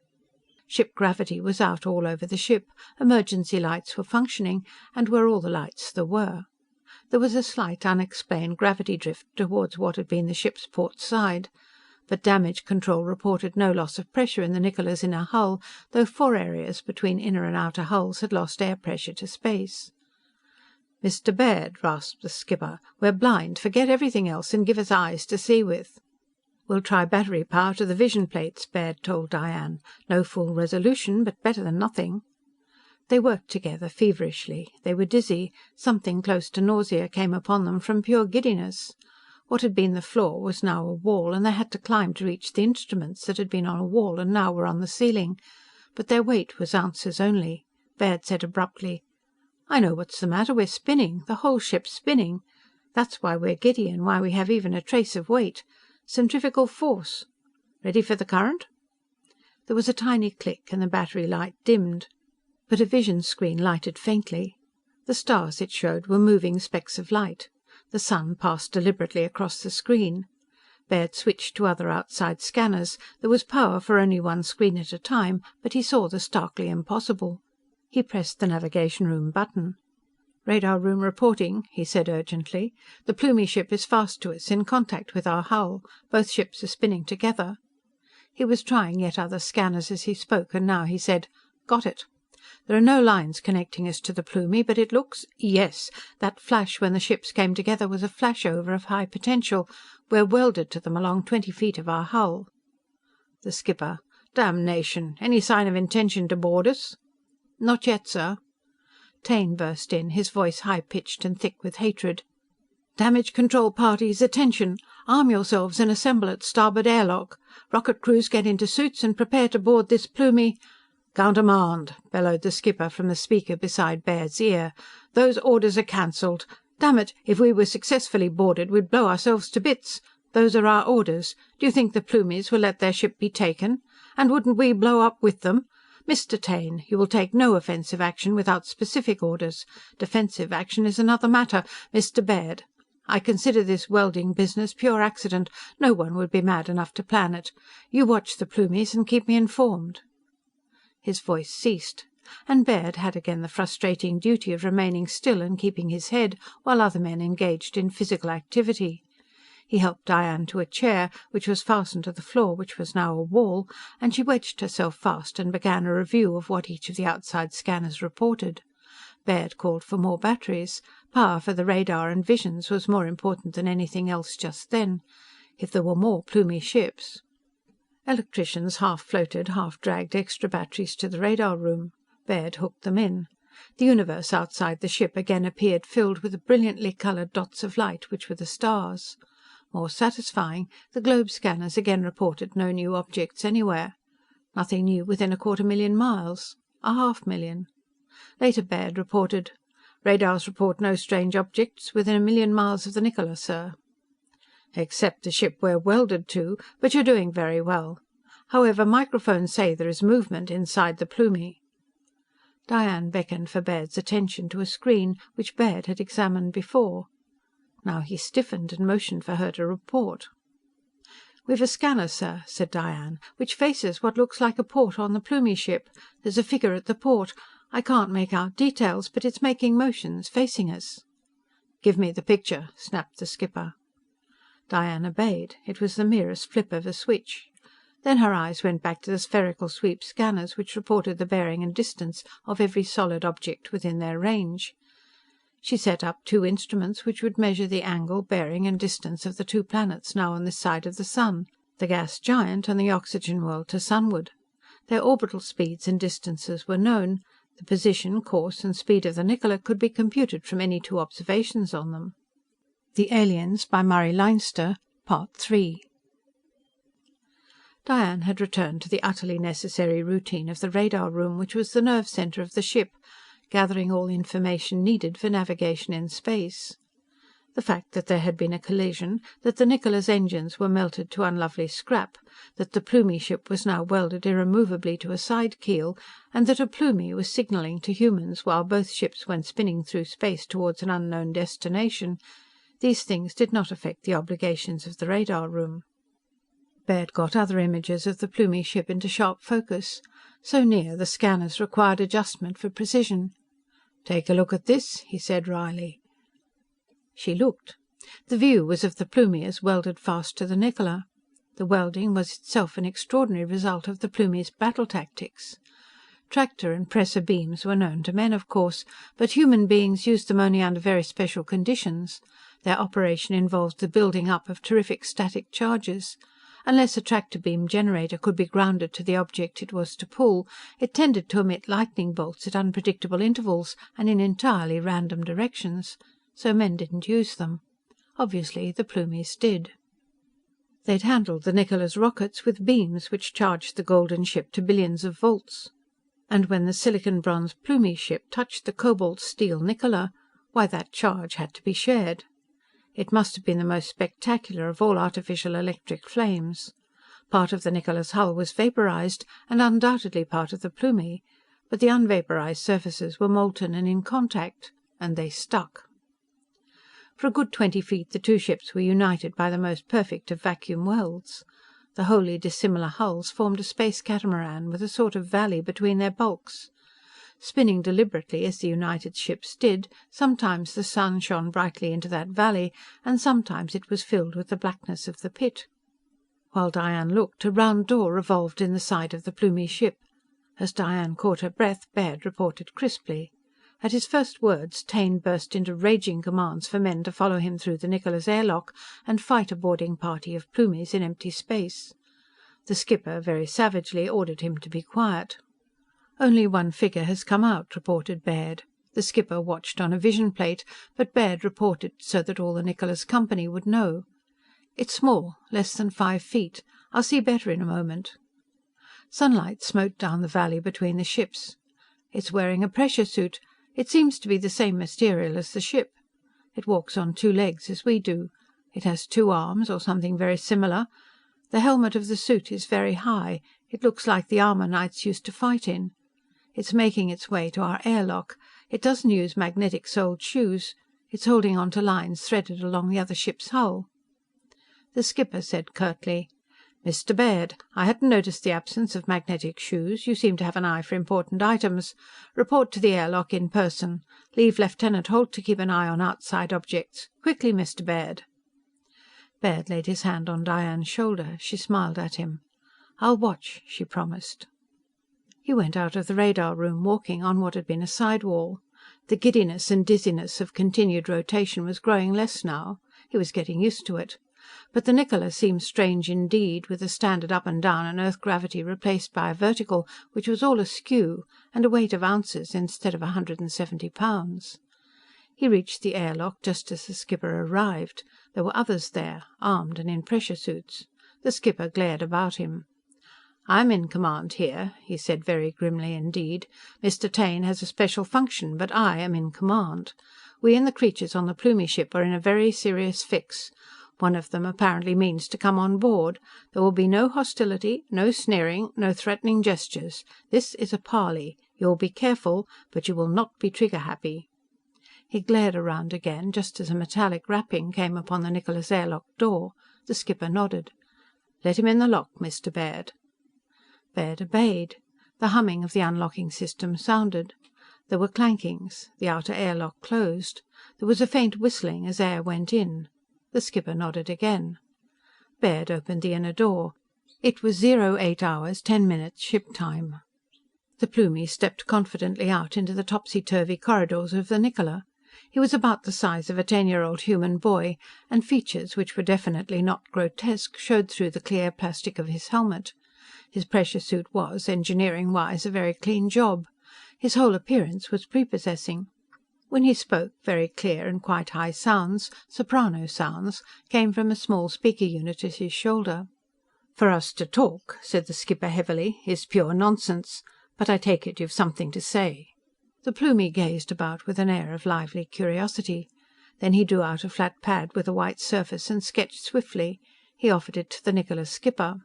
Ship gravity was out all over the ship, emergency lights were functioning, and were all the lights there were. There was a slight, unexplained gravity drift towards what had been the ship's port side. But damage control reported no loss of pressure in the Niccola's inner hull, though 4 areas between inner and outer hulls had lost air pressure to space. "Mr. Baird," rasped the skipper, "we're blind. Forget everything else and give us eyes to see with." "We'll try battery power to the vision plates," Baird told Diane. "No full resolution, but better than nothing." They worked together feverishly. They were dizzy. Something close to nausea came upon them from pure giddiness. What had been the floor was now a wall, and they had to climb to reach the instruments that had been on a wall and now were on the ceiling. But their weight was ounces only. Baird said abruptly, "I know what's the matter. We're spinning. The whole ship's spinning. That's why we're giddy and why we have even a trace of weight. Centrifugal force. Ready for the current?" There was a tiny click and the battery light dimmed. But a vision screen lighted faintly. The stars, it showed, were moving specks of light. The sun passed deliberately across the screen. Baird switched to other outside scanners. There was power for only one screen at a time, but he saw the starkly impossible. He pressed the navigation room button. "Radar room reporting," he said urgently. "The Plumie ship is fast to us, in contact with our hull. Both ships are spinning together." He was trying yet other scanners as he spoke, and now he said, "Got it. There are no lines connecting us to the Plumie, but it looks... Yes, that flash when the ships came together was a flashover of high potential. We're welded to them along 20 feet of our hull. The skipper: Damnation! Any sign of intention to board us? Not yet, sir. Taine burst in, his voice high-pitched and thick with hatred. Damage control parties, attention! Arm yourselves and assemble at starboard airlock. Rocket crews, get into suits and prepare to board this Plumie. Countermand, bellowed the skipper from the speaker beside Baird's ear. Those orders are cancelled. Damn it, if we were successfully boarded, we'd blow ourselves to bits. Those are our orders. Do you think the Plumies will let their ship be taken? And wouldn't we blow up with them? Mr. Taine, you will take no offensive action without specific orders. Defensive action is another matter. Mr. Baird, I consider this welding business pure accident. No one would be mad enough to plan it. You watch the Plumies and keep me informed. His voice ceased, and Baird had again the frustrating duty of remaining still and keeping his head while other men engaged in physical activity. He helped Diane to a chair, which was fastened to the floor, which was now a wall, and she wedged herself fast and began a review of what each of the outside scanners reported. Baird called for more batteries. Power for the radar and visions was more important than anything else just then. If there were more Plumie ships... Electricians half-floated, half-dragged extra batteries to the radar room. Baird hooked them in. The universe outside the ship again appeared filled with the brilliantly colored dots of light which were the stars. More satisfying, the globe scanners again reported no new objects anywhere. Nothing new within 250,000 miles. 500,000. Later Baird reported, Radars report no strange objects within 1,000,000 miles of the Niccola, sir. Except the ship we're welded to, but you're doing very well. However, microphones say there is movement inside the Plumie. Diane beckoned for Baird's attention to a screen which Baird had examined before. Now he stiffened and motioned for her to report. "We've a scanner, sir," said Diane, "which faces what looks like a port on the Plumie ship. There's a figure at the port. I can't make out details, but it's making motions, facing us." "Give me the picture," snapped the skipper. Diane obeyed. It was the merest flip of a switch. Then her eyes went back to the spherical sweep scanners, which reported the bearing and distance of every solid object within their range. She set up 2 instruments which would measure the angle, bearing and distance of the 2 planets now on this side of the sun, the gas giant and the oxygen world to sunward. Their orbital speeds and distances were known. The position, course and speed of the Niccola could be computed from any 2 observations on them. The Aliens by Murray Leinster, Part 3. Diane had returned to the utterly necessary routine of the radar room, which was the nerve center of the ship, gathering all information needed for navigation in space. The fact that there had been a collision, that the Niccola's engines were melted to unlovely scrap, that the Plumie ship was now welded irremovably to a side keel, and that a Plumie was signaling to humans while both ships went spinning through space towards an unknown destination, these things did not affect the obligations of the radar room. Baird got other images of the Plumie ship into sharp focus. So near, the scanners required adjustment for precision. "Take a look at this," he said wryly. She looked. The view was of the Plumie as welded fast to the Niccola. The welding was itself an extraordinary result of the Plumie's battle tactics. Tractor and pressor beams were known to men, of course, but human beings used them only under very special conditions. Their operation involved the building up of terrific static charges. Unless a tractor beam generator could be grounded to the object it was to pull, it tended to emit lightning bolts at unpredictable intervals and in entirely random directions. So men didn't use them. Obviously, the Plumies did. They'd handled the Niccola's rockets with beams which charged the golden ship to billions of volts. And when the silicon-bronze Plumie ship touched the cobalt-steel Niccola, why, that charge had to be shared. It must have been the most spectacular of all artificial electric flames. Part of the Niccola's hull was vaporized, and undoubtedly part of the Plumie, but the unvaporized surfaces were molten and in contact, and they stuck. For a good 20 feet, the 2 ships were united by the most perfect of vacuum welds. The wholly dissimilar hulls formed a space catamaran with a sort of valley between their bulks. Spinning deliberately as the united ships did, sometimes the sun shone brightly into that valley, and sometimes it was filled with the blackness of the pit. While Diane looked, a round door revolved in the side of the Plumie ship. As Diane caught her breath, Baird reported crisply. At his first words, Taine burst into raging commands for men to follow him through the Niccola's airlock and fight a boarding party of Plumies in empty space. The skipper, very savagely, ordered him to be quiet. "Only one figure has come out," reported Baird. The skipper watched on a vision plate, but Baird reported so that all the Niccola's company would know. "It's small, less than 5 feet. I'll see better in a moment." Sunlight smote down the valley between the ships. "It's wearing a pressure suit. It seems to be the same material as the ship. It walks on 2 legs, as we do. It has 2 arms, or something very similar. The helmet of the suit is very high. It looks like the armor knights used to fight in. It's making its way to our airlock. It doesn't use magnetic-soled shoes. It's holding on to lines threaded along the other ship's hull." The skipper said curtly, "Mr. Baird, I hadn't noticed the absence of magnetic shoes. You seem to have an eye for important items. Report to the airlock in person. Leave Lieutenant Holt to keep an eye on outside objects. Quickly, Mr. Baird." Baird laid his hand on Diane's shoulder. She smiled at him. "I'll watch," she promised. He went out of the radar room, walking on what had been a sidewall. The giddiness and dizziness of continued rotation was growing less now. He was getting used to it. But the Niccola seemed strange indeed, with a standard up and down and Earth gravity replaced by a vertical which was all askew, and a weight of ounces instead of 170 pounds. He reached the airlock just as the skipper arrived. There were others there, armed and in pressure suits. The skipper glared about him. "I'm in command here," he said very grimly indeed. "Mr. Taine has a special function, but I am in command. We and the creatures on the Plumie ship are in a very serious fix. One of them apparently means to come on board. There will be no hostility, no sneering, no threatening gestures. This is a parley. You will be careful, but you will not be trigger-happy." He glared around again, just as a metallic rapping came upon the Niccola's airlock door. The skipper nodded. "Let him in the lock, Mr. Baird." Baird obeyed. The humming of the unlocking system sounded. There were clankings. The outer airlock closed. There was a faint whistling as air went in. The skipper nodded again. Baird opened the inner door. It was 08 hours, 10 minutes ship time. The Plumie stepped confidently out into the topsy-turvy corridors of the Niccola. He was about the size of a 10-year-old human boy, and features which were definitely not grotesque showed through the clear plastic of his helmet. His pressure suit was, engineering-wise, a very clean job. His whole appearance was prepossessing. When he spoke, very clear and quite high sounds, soprano sounds, came from a small speaker unit at his shoulder. "For us to talk," said the skipper heavily, "is pure nonsense. But I take it you've something to say." The Plumie gazed about with an air of lively curiosity. Then he drew out a flat pad with a white surface and sketched swiftly. He offered it to the Niccola's skipper.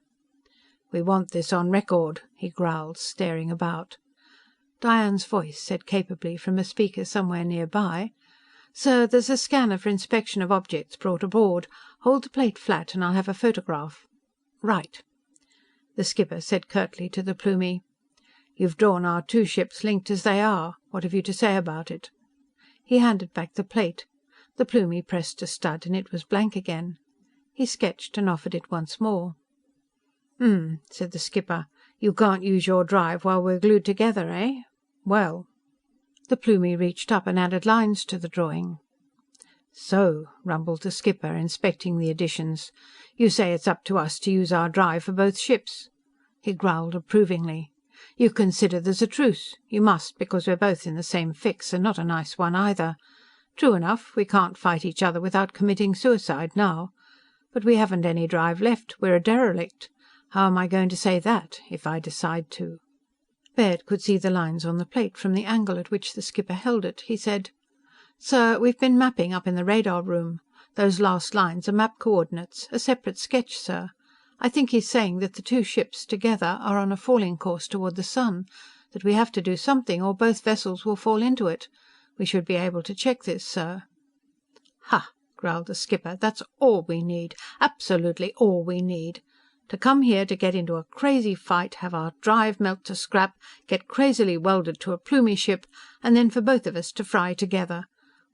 "We want this on record," he growled, staring about. Diane's voice said capably from a speaker somewhere nearby, "Sir, there's a scanner for inspection of objects brought aboard. Hold the plate flat and I'll have a photograph." "Right." The skipper said curtly to the Plumie, "You've drawn our 2 ships linked as they are. What have you to say about it?" He handed back the plate. The Plumie pressed a stud and it was blank again. He sketched and offered it once more. Said the skipper. "You can't use your drive while we're glued together, eh? Well." The Plumie reached up and added lines to the drawing. "So," rumbled the skipper, inspecting the additions, "you say it's up to us to use our drive for both ships." He growled approvingly. "You consider there's a truce. You must, because we're both in the same fix, and not a nice one either. True enough, we can't fight each other without committing suicide now. But we haven't any drive left. We're a derelict. How am I going to say that, if I decide to?" Baird could see the lines on the plate from the angle at which the skipper held it. He said, "Sir, we've been mapping up in the radar room. Those last lines are map coordinates. A separate sketch, sir. I think he's saying that the 2 ships, together, are on a falling course toward the sun. That we have to do something, or both vessels will fall into it. We should be able to check this, sir." "Ha!" growled the skipper. "That's all we need. Absolutely all we need. To come here, to get into a crazy fight, have our drive melt to scrap, get crazily welded to a Plumie ship, and then for both of us to fry together.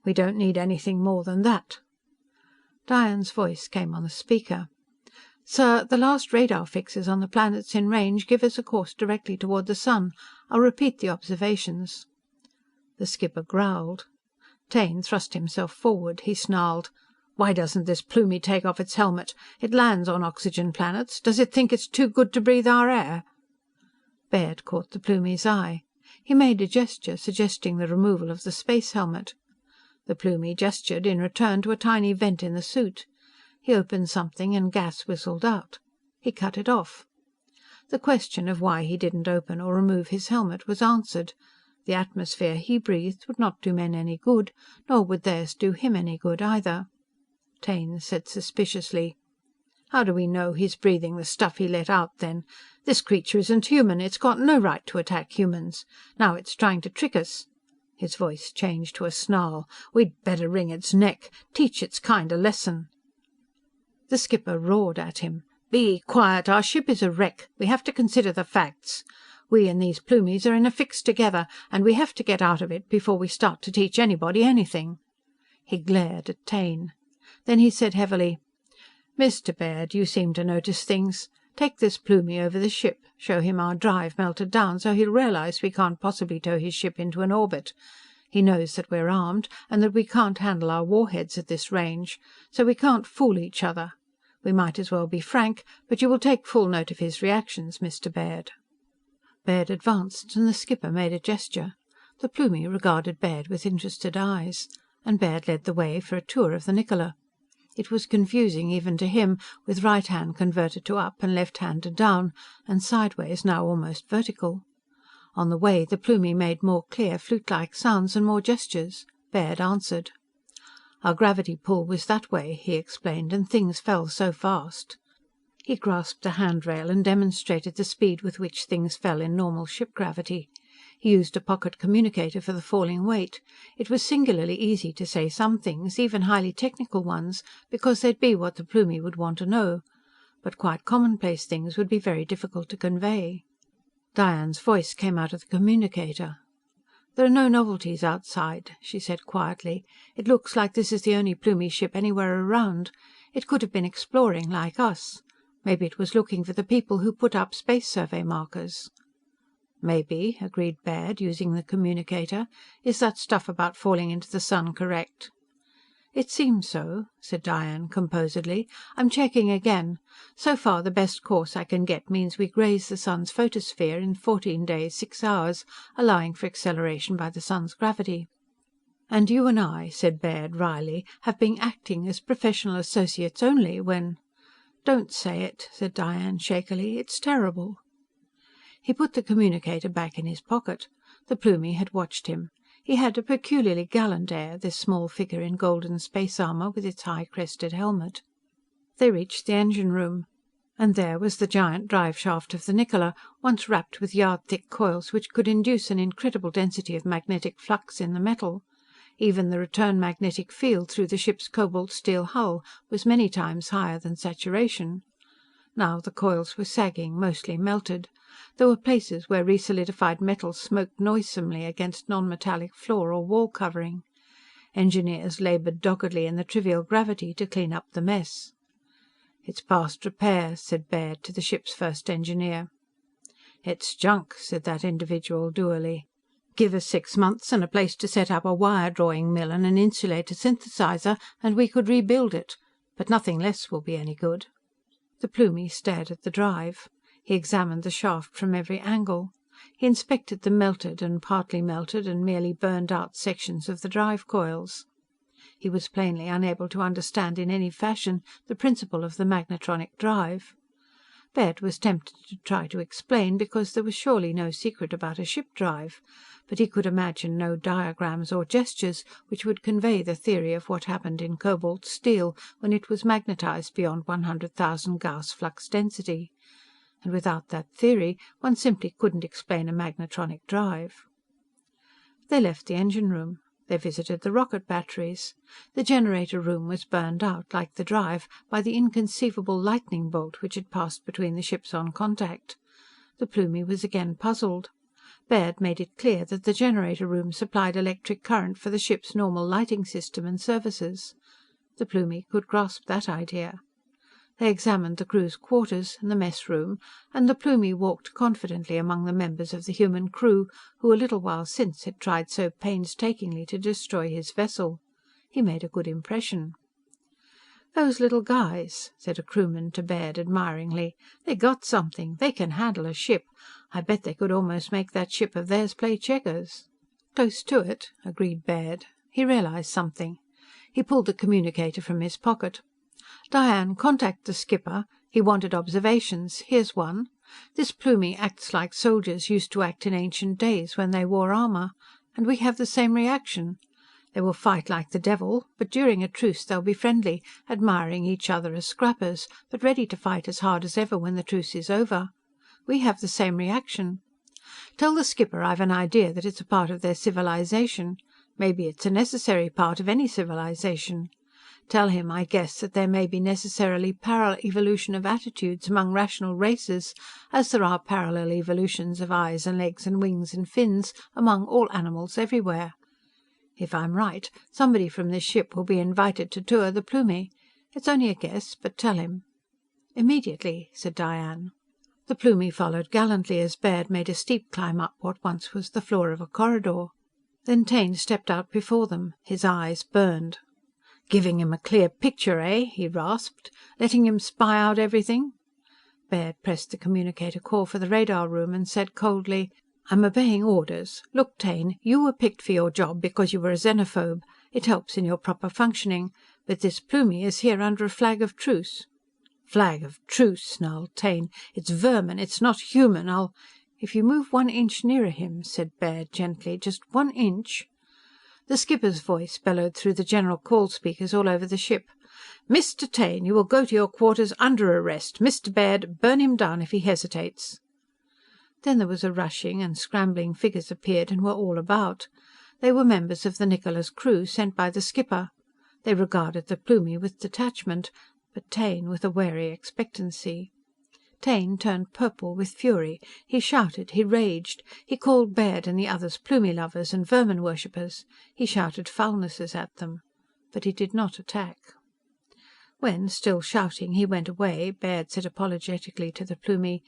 We don't need anything more than that." Diane's voice came on the speaker. "Sir, the last radar fixes on the planets in range give us a course directly toward the sun. I'll repeat the observations." The skipper growled. Taine thrust himself forward. He snarled, "Why doesn't this Plumie take off its helmet? It lands on oxygen planets. Does it think it's too good to breathe our air?" Baird caught the Plumie's eye. He made a gesture, suggesting the removal of the space helmet. The Plumie gestured in return to a tiny vent in the suit. He opened something and gas whistled out. He cut it off. The question of why he didn't open or remove his helmet was answered. The atmosphere he breathed would not do men any good, nor would theirs do him any good either. Taine said suspiciously, "How do we know he's breathing the stuff he let out, then? This creature isn't human. It's got no right to attack humans. Now it's trying to trick us." His voice changed to a snarl. "We'd better wring its neck. Teach its kind a lesson." The skipper roared at him. "Be quiet. Our ship is a wreck. We have to consider the facts. We and these Plumies are in a fix together, and we have to get out of it before we start to teach anybody anything." He glared at Taine. Then he said heavily, "Mr. Baird, you seem to notice things. Take this Plumie over the ship. Show him our drive melted down so he'll realize we can't possibly tow his ship into an orbit. He knows that we're armed, and that we can't handle our warheads at this range. So we can't fool each other. We might as well be frank, but you will take full note of his reactions, Mr. Baird." Baird advanced, and the skipper made a gesture. The Plumie regarded Baird with interested eyes, and Baird led the way for a tour of the Niccola. It was confusing even to him, with right hand converted to up and left hand to down, and sideways now almost vertical. On the way, the Plumie made more clear, flute-like sounds and more gestures. Baird answered. "Our gravity pull was that way," he explained, "and things fell so fast." He grasped a handrail and demonstrated the speed with which things fell in normal ship gravity. He used a pocket communicator for the falling weight. It was singularly easy to say some things, even highly technical ones, because they'd be what the Plumie would want to know. But quite commonplace things would be very difficult to convey. Diane's voice came out of the communicator. "There are no novelties outside," she said quietly. "It looks like this is the only Plumie ship anywhere around. It could have been exploring, like us. Maybe it was looking for the people who put up space survey markers." "Maybe," agreed Baird, using the communicator. "Is that stuff about falling into the sun correct?" "It seems so," said Diane composedly. "I'm checking again. So far, the best course I can get means we graze the sun's photosphere in 14 days, 6 hours, allowing for acceleration by the sun's gravity." "And you and I," said Baird wryly, "have been acting as professional associates only when—" "Don't say it," said Diane shakily. "It's terrible." He put the communicator back in his pocket. The Plumie had watched him. He had a peculiarly gallant air, this small figure in golden space armor with its high-crested helmet. They reached the engine room. And there was the giant drive shaft of the Niccola, once wrapped with yard-thick coils which could induce an incredible density of magnetic flux in the metal. Even the return magnetic field through the ship's cobalt steel hull was many times higher than saturation. Now the coils were sagging, mostly melted. There were places where resolidified metal smoked noisomely against non-metallic floor or wall covering. Engineers labored doggedly in the trivial gravity to clean up the mess. "It's past repair," said Baird to the ship's first engineer. "It's junk," said that individual dourly. "Give us 6 months and a place to set up a wire-drawing mill and an insulator synthesizer, and we could rebuild it. But nothing less will be any good." The Plumie stared at the drive. He examined the shaft from every angle. He inspected the melted and partly melted and merely burned out sections of the drive coils. He was plainly unable to understand in any fashion the principle of the magnetronic drive. Baird was tempted to try to explain, because there was surely no secret about a ship drive, but he could imagine no diagrams or gestures which would convey the theory of what happened in cobalt steel when it was magnetized beyond 100,000 Gauss flux density. And without that theory, one simply couldn't explain a magnetronic drive. They left the engine room. They visited the rocket batteries. The generator room was burned out, like the drive, by the inconceivable lightning bolt which had passed between the ships on contact. The Plumie was again puzzled. Baird made it clear that the generator room supplied electric current for the ship's normal lighting system and services. The Plumie could grasp that idea. They examined the crew's quarters, and the mess room, and the Plumie walked confidently among the members of the human crew who a little while since had tried so painstakingly to destroy his vessel. He made a good impression. "Those little guys," said a crewman to Baird admiringly. "They got something. They can handle a ship. I bet they could almost make that ship of theirs play checkers." "Close to it," agreed Baird. He realized something. He pulled the communicator from his pocket. "Diane, contact the skipper. He wanted observations. Here's one. This Plumie acts like soldiers used to act in ancient days when they wore armor. And we have the same reaction. They will fight like the devil, but during a truce they'll be friendly, admiring each other as scrappers, but ready to fight as hard as ever when the truce is over. We have the same reaction. Tell the skipper I've an idea that it's a part of their civilization. Maybe it's a necessary part of any civilization. Tell him I guess that there may be necessarily parallel evolution of attitudes among rational races, as there are parallel evolutions of eyes and legs and wings and fins among all animals everywhere. If I'm right, somebody from this ship will be invited to tour the Plumie. It's only a guess, but tell him." "Immediately," said Diane. The Plumie followed gallantly as Baird made a steep climb up what once was the floor of a corridor. Then Taine stepped out before them. His eyes burned. "Giving him a clear picture, eh?" he rasped. "Letting him spy out everything?" Baird pressed the communicator call for the radar room and said coldly, "I'm obeying orders. Look, Taine, you were picked for your job because you were a xenophobe. It helps in your proper functioning. But this Plumie is here under a flag of truce." "Flag of truce!" snarled Taine. "It's vermin. It's not human. I'll—" "If you move 1 inch nearer him," said Baird gently, "just 1 inch." The skipper's voice bellowed through the general call speakers all over the ship. "Mr. Taine, you will go to your quarters under arrest. Mr. Baird, burn him down if he hesitates." Then there was a rushing, and scrambling figures appeared and were all about. They were members of the Niccola's crew, sent by the skipper. They regarded the Plumie with detachment, but Taine with a wary expectancy. Taine turned purple with fury. He shouted, he raged. He called Baird and the others Plumie lovers and vermin worshippers. He shouted foulnesses at them. But he did not attack. When, still shouting, he went away, Baird said apologetically to the Plumie,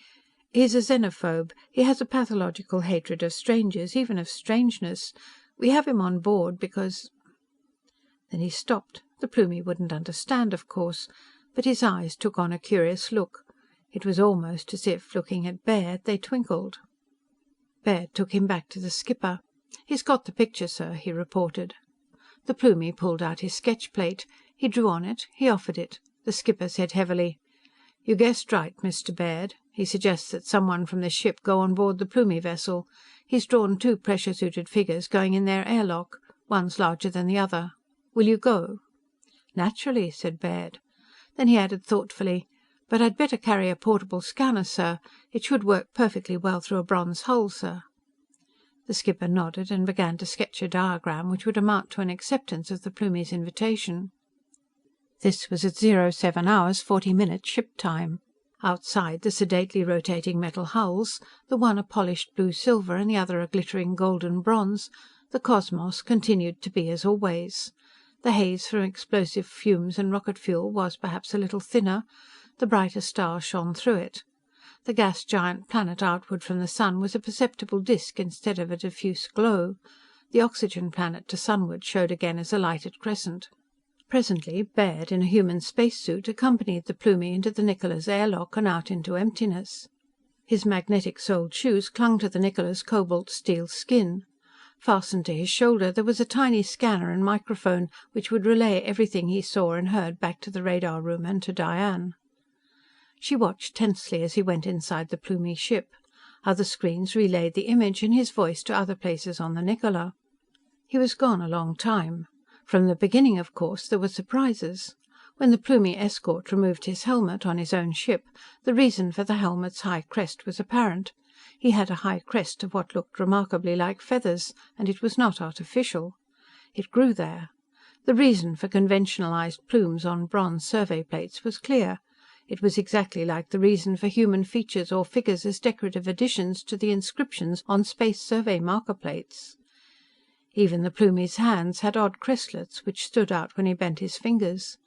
"He's a xenophobe. He has a pathological hatred of strangers, even of strangeness. We have him on board because—" Then he stopped. The Plumie wouldn't understand, of course, but his eyes took on a curious look. It was almost as if, looking at Baird, they twinkled. Baird took him back to the skipper. "He's got the picture, sir," he reported. The Plumie pulled out his sketch plate. He drew on it. He offered it. The skipper said heavily, "You guessed right, Mr. Baird. He suggests that someone from this ship go on board the Plumie vessel. He's drawn 2 pressure-suited figures going in their airlock. One's larger than the other. Will you go?" "Naturally," said Baird. Then he added thoughtfully, "But I'd better carry a portable scanner, sir. It should work perfectly well through a bronze hull, sir." The skipper nodded and began to sketch a diagram which would amount to an acceptance of the Plumie's invitation. This was at 07 hours 40 minutes ship time. Outside the sedately rotating metal hulls, the one a polished blue-silver and the other a glittering golden bronze, the cosmos continued to be as always. The haze from explosive fumes and rocket fuel was perhaps a little thinner. The brighter stars shone through it. The gas giant planet outward from the sun was a perceptible disk instead of a diffuse glow. The oxygen planet to sunward showed again as a lighted crescent. Presently, Baird, in a human spacesuit, accompanied the Plumie into the Niccola's airlock and out into emptiness. His magnetic-soled shoes clung to the Niccola's cobalt steel skin. Fastened to his shoulder, there was a tiny scanner and microphone which would relay everything he saw and heard back to the radar room and to Diane. She watched tensely as he went inside the Plumie ship. Other screens relayed the image and his voice to other places on the Niccola. He was gone a long time. From the beginning, of course, there were surprises. When the Plumie escort removed his helmet on his own ship, the reason for the helmet's high crest was apparent. He had a high crest of what looked remarkably like feathers, and it was not artificial. It grew there. The reason for conventionalized plumes on bronze survey plates was clear. It was exactly like the reason for human features or figures as decorative additions to the inscriptions on space survey marker plates. Even the Plumie's hands had odd crestlets which stood out when he bent his fingers.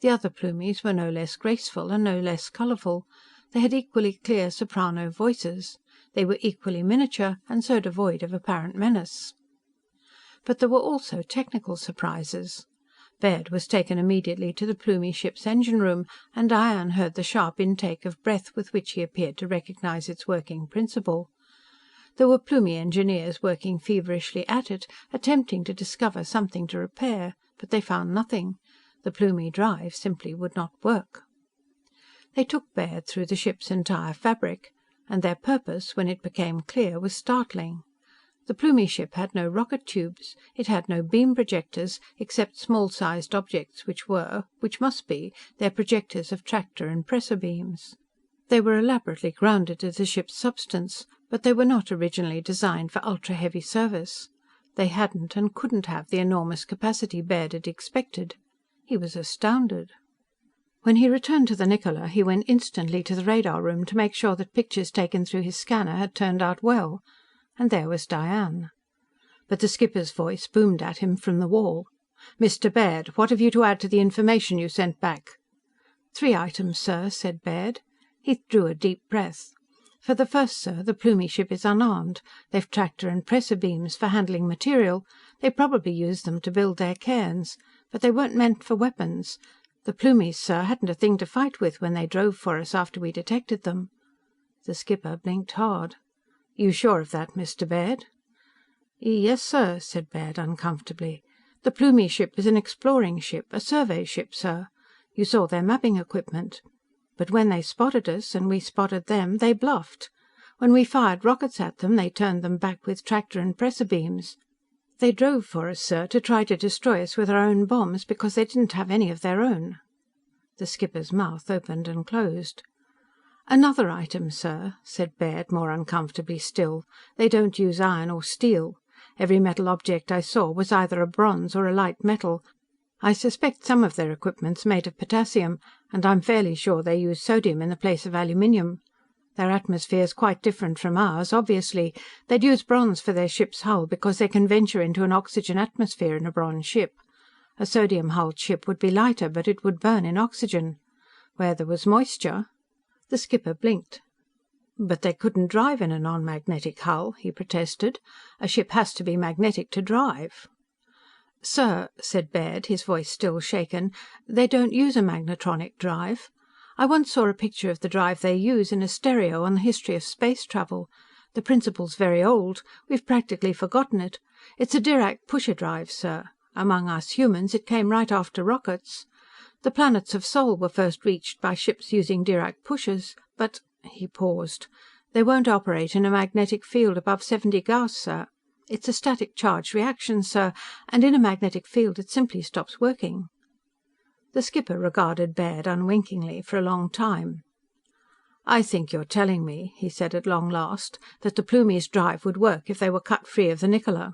The other Plumies were no less graceful and no less colourful. They had equally clear soprano voices. They were equally miniature and so devoid of apparent menace. But there were also technical surprises. Baird was taken immediately to the Plumie ship's engine room, and Diane heard the sharp intake of breath with which he appeared to recognize its working principle. There were Plumie engineers working feverishly at it, attempting to discover something to repair, but they found nothing. The Plumie drive simply would not work. They took Baird through the ship's entire fabric, and their purpose, when it became clear, was startling. The Plumie ship had no rocket tubes. It had no beam projectors, except small-sized objects which must be, their projectors of tractor and pressor beams. They were elaborately grounded to the ship's substance, but they were not originally designed for ultra-heavy service. They hadn't and couldn't have the enormous capacity Baird had expected. He was astounded. When he returned to the Niccola, he went instantly to the radar room to make sure that pictures taken through his scanner had turned out well. And there was Diane. But the skipper's voice boomed at him from the wall. "Mr. Baird, what have you to add to the information you sent back?" "3 items, sir," said Baird. He drew a deep breath. "For the first, sir, the Plumie ship is unarmed. They've tractor and pressor beams for handling material. They probably use them to build their cairns. But they weren't meant for weapons. The Plumies, sir, hadn't a thing to fight with when they drove for us after we detected them." The skipper blinked hard. "You sure of that, Mr. Baird?" "Yes, sir," said Baird uncomfortably. "The Plumie ship was an exploring ship, a survey ship, sir. You saw their mapping equipment. But when they spotted us, and we spotted them, they bluffed. When we fired rockets at them, they turned them back with tractor and pressor beams. They drove for us, sir, to try to destroy us with our own bombs, because they didn't have any of their own." The skipper's mouth opened and closed. "Another item, sir," said Baird, more uncomfortably still. "They don't use iron or steel. Every metal object I saw was either a bronze or a light metal. I suspect some of their equipment's made of potassium, and I'm fairly sure they use sodium in the place of aluminium. Their atmosphere's quite different from ours, obviously. They'd use bronze for their ship's hull because they can venture into an oxygen atmosphere in a bronze ship. A sodium-hulled ship would be lighter, but it would burn in oxygen. Where there was moisture..." The skipper blinked. "But they couldn't drive in a non-magnetic hull," he protested. "A ship has to be magnetic to drive." "Sir," said Baird, his voice still shaken, "they don't use a magnetronic drive. I once saw a picture of the drive they use in a stereo on the history of space travel. The principle's very old. We've practically forgotten it. It's a Dirac pusher drive, sir. Among us humans, it came right after rockets. The planets of Sol were first reached by ships using Dirac pushers, but..." He paused. "They won't operate in a magnetic field above 70 Gauss, sir. It's a static charge reaction, sir, and in a magnetic field it simply stops working." The skipper regarded Baird unwinkingly for a long time. "I think you're telling me," he said at long last, "that the Plumie's drive would work if they were cut free of the Niccola."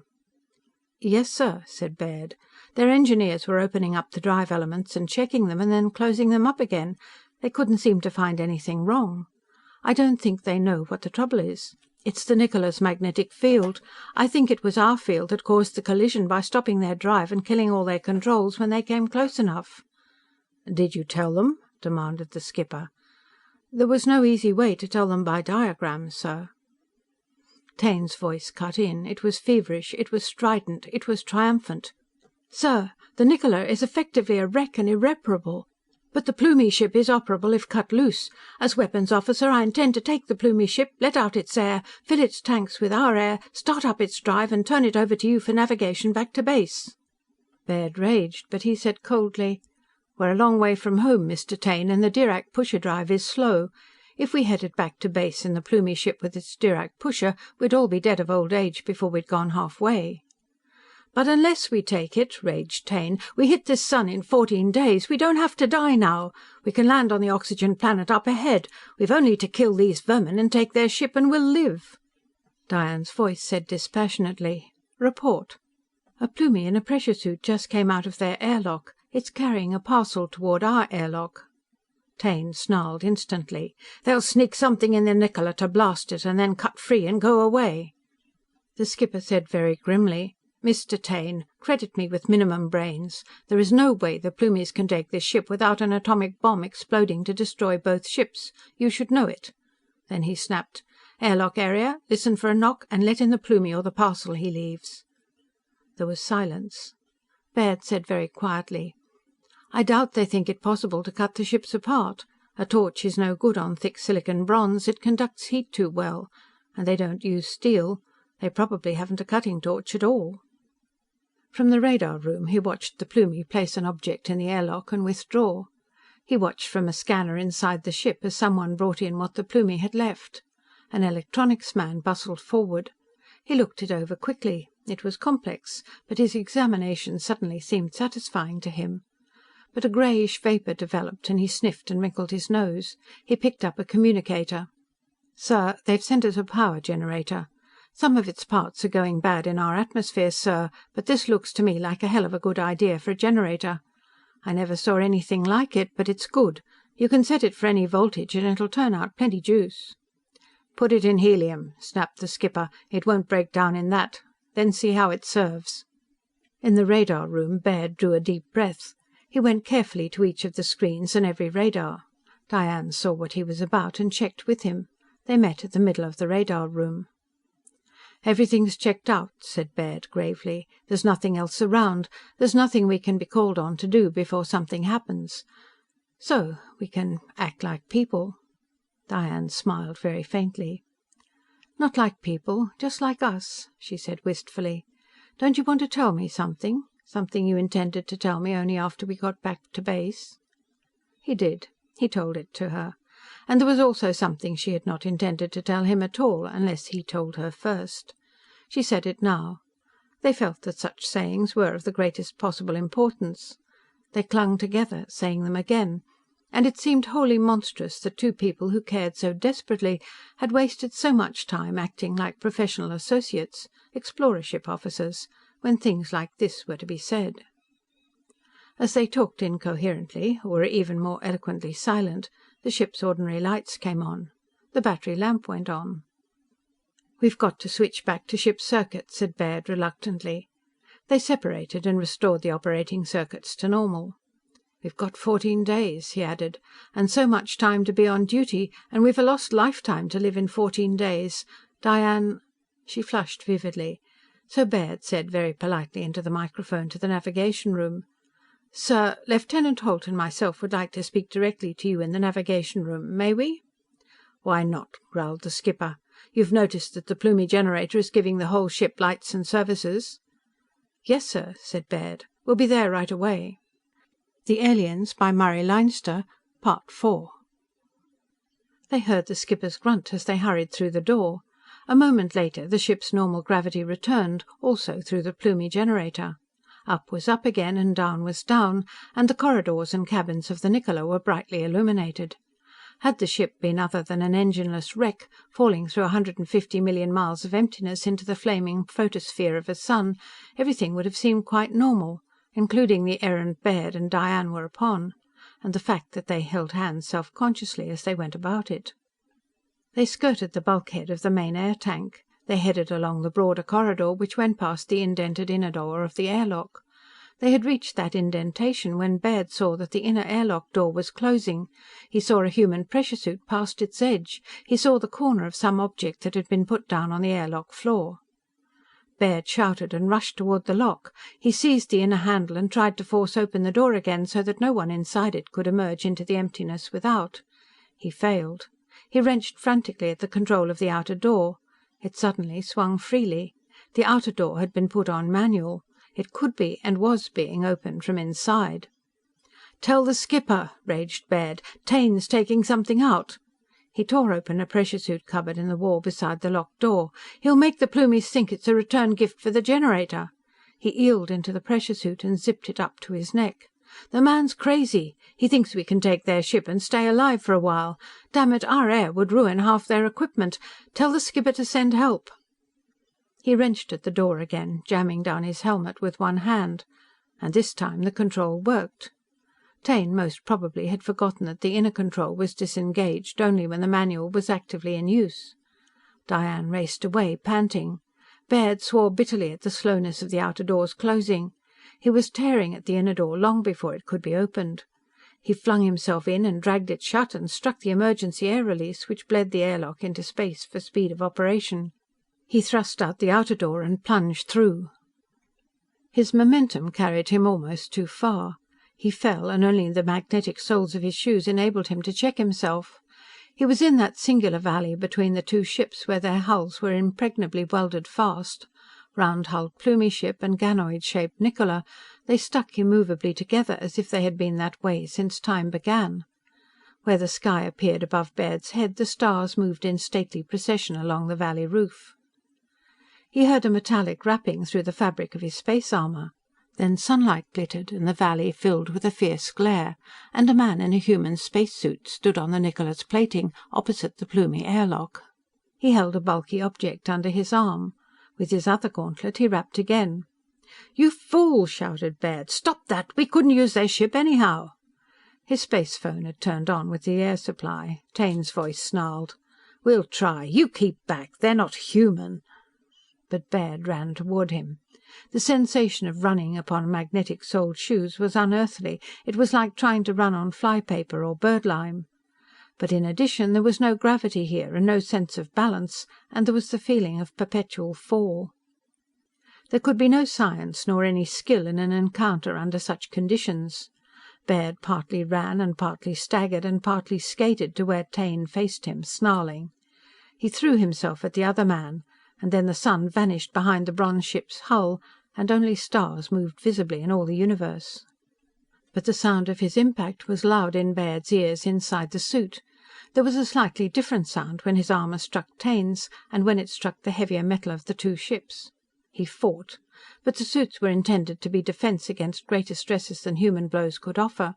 "Yes, sir," said Baird. "Their engineers were opening up the drive elements and checking them, and then closing them up again. They couldn't seem to find anything wrong. I don't think they know what the trouble is. It's the Niccola's magnetic field. I think it was our field that caused the collision by stopping their drive and killing all their controls when they came close enough." "Did you tell them?" demanded the skipper. "There was no easy way to tell them by diagrams, sir." Taine's voice cut in. It was feverish. It was strident. It was triumphant. "Sir, the Niccola is effectively a wreck and irreparable. But the Plumie ship is operable if cut loose. As weapons officer, I intend to take the Plumie ship, let out its air, fill its tanks with our air, start up its drive, and turn it over to you for navigation back to base." Baird raged, but he said coldly, "We're a long way from home, Mr. Taine, and the Dirac pusher drive is slow. If we headed back to base in the Plumie ship with its Dirac pusher, we'd all be dead of old age before we'd gone halfway." "But unless we take it," raged Taine, "we hit this sun in 14 days. We don't have to die now. We can land on the oxygen planet up ahead. We've only to kill these vermin and take their ship, and we'll live." Diane's voice said dispassionately, "Report." "A Plumie in a pressure suit just came out of their airlock. It's carrying a parcel toward our airlock." Taine snarled instantly. "They'll sneak something in the Niccola to blast it, and then cut free and go away." The skipper said very grimly, "Mr. Taine, credit me with minimum brains. There is no way the Plumies can take this ship without an atomic bomb exploding to destroy both ships. You should know it." Then he snapped, "Airlock area, listen for a knock and let in the Plumie or the parcel he leaves." There was silence. Baird said very quietly, "I doubt they think it possible to cut the ships apart. A torch is no good on thick silicon bronze. It conducts heat too well. And they don't use steel. They probably haven't a cutting torch at all." From the radar room, he watched the Plumie place an object in the airlock and withdraw. He watched from a scanner inside the ship as someone brought in what the Plumie had left. An electronics man bustled forward. He looked it over quickly. It was complex, but his examination suddenly seemed satisfying to him. But a greyish vapor developed and he sniffed and wrinkled his nose. He picked up a communicator. "Sir, they've sent us a power generator. Some of its parts are going bad in our atmosphere, sir, but this looks to me like a hell of a good idea for a generator. I never saw anything like it, but it's good. You can set it for any voltage and it'll turn out plenty juice." "Put it in helium," snapped the skipper. "It won't break down in that. Then see how it serves." In the radar room, Baird drew a deep breath. He went carefully to each of the screens and every radar. Diane saw what he was about and checked with him. They met at the middle of the radar room. "Everything's checked out," said Baird gravely. "There's nothing else around. There's nothing we can be called on to do before something happens. So we can act like people." Diane smiled very faintly. "Not like people, just like us," she said wistfully. "Don't you want to tell me something? Something you intended to tell me only after we got back to base?" He did. He told it to her. And there was also something she had not intended to tell him at all, unless he told her first. She said it now. They felt that such sayings were of the greatest possible importance. They clung together, saying them again. And it seemed wholly monstrous that two people who cared so desperately had wasted so much time acting like professional associates, explorership officers, when things like this were to be said. As they talked incoherently, or were even more eloquently silent, the ship's ordinary lights came on. The battery lamp went on. "We've got to switch back to ship circuit," said Baird reluctantly. They separated and restored the operating circuits to normal. "We've got 14 days," he added, "and so much time to be on duty, and we've a lost lifetime to live in 14 days. Diane—" She flushed vividly. So Baird said very politely into the microphone to the navigation room, "Sir, Lieutenant Holt and myself would like to speak directly to you in the navigation room. May we?" "Why not?" growled the skipper. "You've noticed that the Plumie generator is giving the whole ship lights and services?" "Yes, sir," said Baird. "We'll be there right away." The Aliens by Murray Leinster, Part 4. They heard the skipper's grunt as they hurried through the door. A moment later, the ship's normal gravity returned, also through the Plumie generator. Up was up again, and down was down, and the corridors and cabins of the Niccola were brightly illuminated. Had the ship been other than an engineless wreck, falling through 150 million miles of emptiness into the flaming photosphere of a sun, everything would have seemed quite normal, including the errand Baird and Diane were upon, and the fact that they held hands self-consciously as they went about it. They skirted the bulkhead of the main air tank. They headed along the broader corridor which went past the indented inner door of the airlock. They had reached that indentation when Baird saw that the inner airlock door was closing. He saw a human pressure suit past its edge. He saw the corner of some object that had been put down on the airlock floor. Baird shouted and rushed toward the lock. He seized the inner handle and tried to force open the door again so that no one inside it could emerge into the emptiness without. He failed. He wrenched frantically at the control of the outer door. It suddenly swung freely. The outer door had been put on manual. It could be, and was being, opened from inside. "Tell the skipper!" raged Baird. "Taine's taking something out." He tore open a pressure suit cupboard in the wall beside the locked door. "He'll make the Plumies think it's a return gift for the generator." He eeled into the pressure suit and zipped it up to his neck. "The man's crazy. He thinks we can take their ship and stay alive for a while. Damn it, our air would ruin half their equipment. Tell the skipper to send help." He wrenched at the door again, jamming down his helmet with one hand. And this time the control worked. Taine most probably had forgotten that the inner control was disengaged only when the manual was actively in use. Diane raced away, panting. Baird swore bitterly at the slowness of the outer door's closing. He was tearing at the inner door long before it could be opened. He flung himself in and dragged it shut and struck the emergency air release, which bled the airlock into space for speed of operation. He thrust out the outer door and plunged through. His momentum carried him almost too far. He fell, and only the magnetic soles of his shoes enabled him to check himself. He was in that singular valley between the two ships where their hulls were impregnably welded fast. Round-hulled Plumie ship and ganoid-shaped Niccola, they stuck immovably together as if they had been that way since time began. Where the sky appeared above Baird's head, the stars moved in stately procession along the valley roof. He heard a metallic rapping through the fabric of his space armor. Then sunlight glittered, and the valley filled with a fierce glare, and a man in a human spacesuit stood on the Niccola's plating, opposite the Plumie airlock. He held a bulky object under his arm. With his other gauntlet he rapped again. "You fool!" shouted Baird. "Stop that! We couldn't use their ship anyhow!" His space phone had turned on with the air supply. Taine's voice snarled. "We'll try. You keep back. They're not human." But Baird ran toward him. The sensation of running upon magnetic-soled shoes was unearthly. It was like trying to run on flypaper or birdlime. But in addition, there was no gravity here, and no sense of balance, and there was the feeling of perpetual fall. There could be no science nor any skill in an encounter under such conditions. Baird partly ran and partly staggered and partly skated to where Taine faced him, snarling. He threw himself at the other man, and then the sun vanished behind the bronze ship's hull, and only stars moved visibly in all the universe. But the sound of his impact was loud in Baird's ears inside the suit. There was a slightly different sound when his armor struck Taine's, and when it struck the heavier metal of the two ships. He fought. But the suits were intended to be defense against greater stresses than human blows could offer.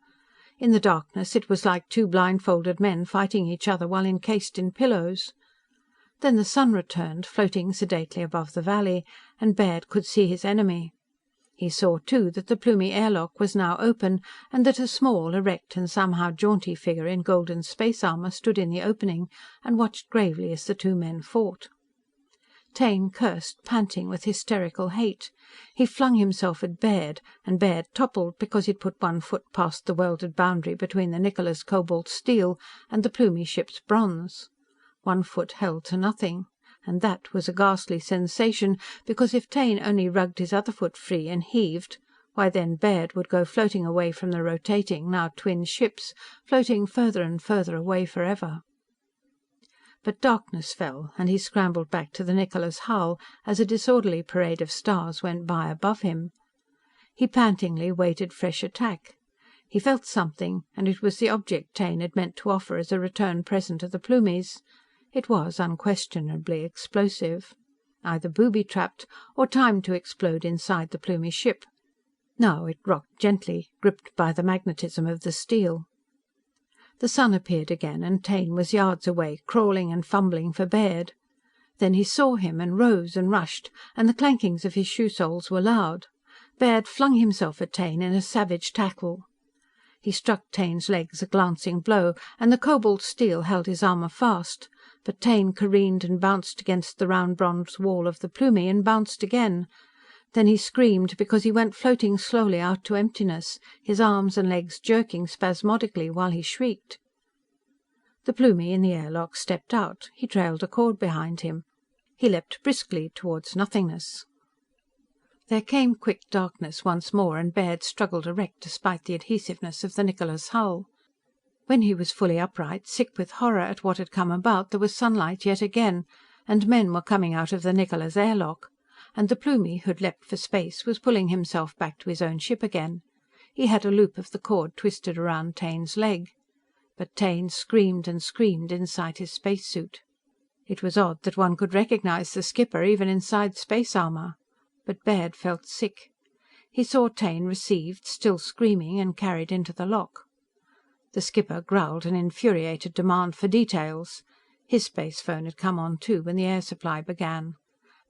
In the darkness it was like two blindfolded men fighting each other while encased in pillows. Then the sun returned, floating sedately above the valley, and Baird could see his enemy. He saw, too, that the Plumie airlock was now open, and that a small, erect and somehow jaunty figure in golden space armor stood in the opening and watched gravely as the two men fought. Taine cursed, panting with hysterical hate. He flung himself at Baird, and Baird toppled because he'd put one foot past the welded boundary between the Niccola's cobalt steel and the Plumie ship's bronze. One foot held to nothing. And that was a ghastly sensation, because if Taine only rugged his other foot free and heaved, why then Baird would go floating away from the rotating, now twin ships, floating further and further away forever. But darkness fell, and he scrambled back to the Niccola's hull as a disorderly parade of stars went by above him. He pantingly waited fresh attack. He felt something, and it was the object Taine had meant to offer as a return present to the Plumies. It was unquestionably explosive. Either booby-trapped, or timed to explode inside the Plumie ship. Now it rocked gently, gripped by the magnetism of the steel. The sun appeared again, and Taine was yards away, crawling and fumbling for Baird. Then he saw him, and rose and rushed, and the clankings of his shoe soles were loud. Baird flung himself at Taine in a savage tackle. He struck Taine's legs a glancing blow, and the cobalt steel held his armor fast. But Taine careened and bounced against the round bronze wall of the Plumie, and bounced again. Then he screamed, because he went floating slowly out to emptiness, his arms and legs jerking spasmodically while he shrieked. The Plumie in the airlock stepped out. He trailed a cord behind him. He leapt briskly towards nothingness. There came quick darkness once more, and Baird struggled erect despite the adhesiveness of the Niccola's hull. When he was fully upright, sick with horror at what had come about, there was sunlight yet again, and men were coming out of the Niccola's airlock. And the Plumie, who'd leapt for space, was pulling himself back to his own ship again. He had a loop of the cord twisted around Taine's leg. But Taine screamed and screamed inside his spacesuit. It was odd that one could recognize the skipper even inside space armor. But Baird felt sick. He saw Taine received, still screaming, and carried into the lock. The skipper growled an infuriated demand for details. His space phone had come on too when the air supply began.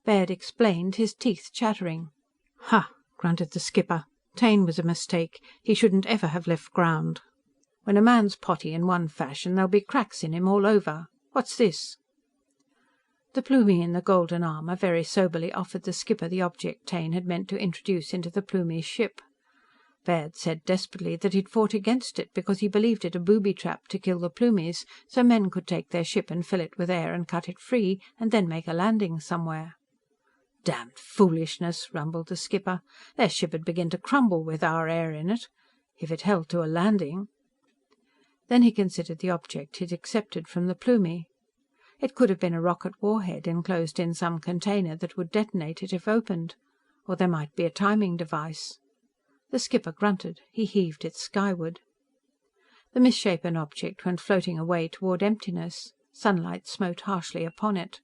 Baird explained, his teeth chattering. "Ha!" grunted the skipper. "Taine was a mistake. He shouldn't ever have left ground. When a man's potty in one fashion, there'll be cracks in him all over. What's this?" The Plumie in the golden armor very soberly offered the skipper the object Taine had meant to introduce into the Plumie's ship. Baird said desperately that he'd fought against it because he believed it a booby trap to kill the Plumies, so men could take their ship and fill it with air and cut it free, and then make a landing somewhere. "Damned foolishness," rumbled the skipper. "Their ship'd begin to crumble with our air in it. If it held to a landing." Then he considered the object he'd accepted from the Plumie. It could have been a rocket warhead enclosed in some container that would detonate it if opened. Or there might be a timing device. The skipper grunted. He heaved it skyward. The misshapen object went floating away toward emptiness. Sunlight smote harshly upon it.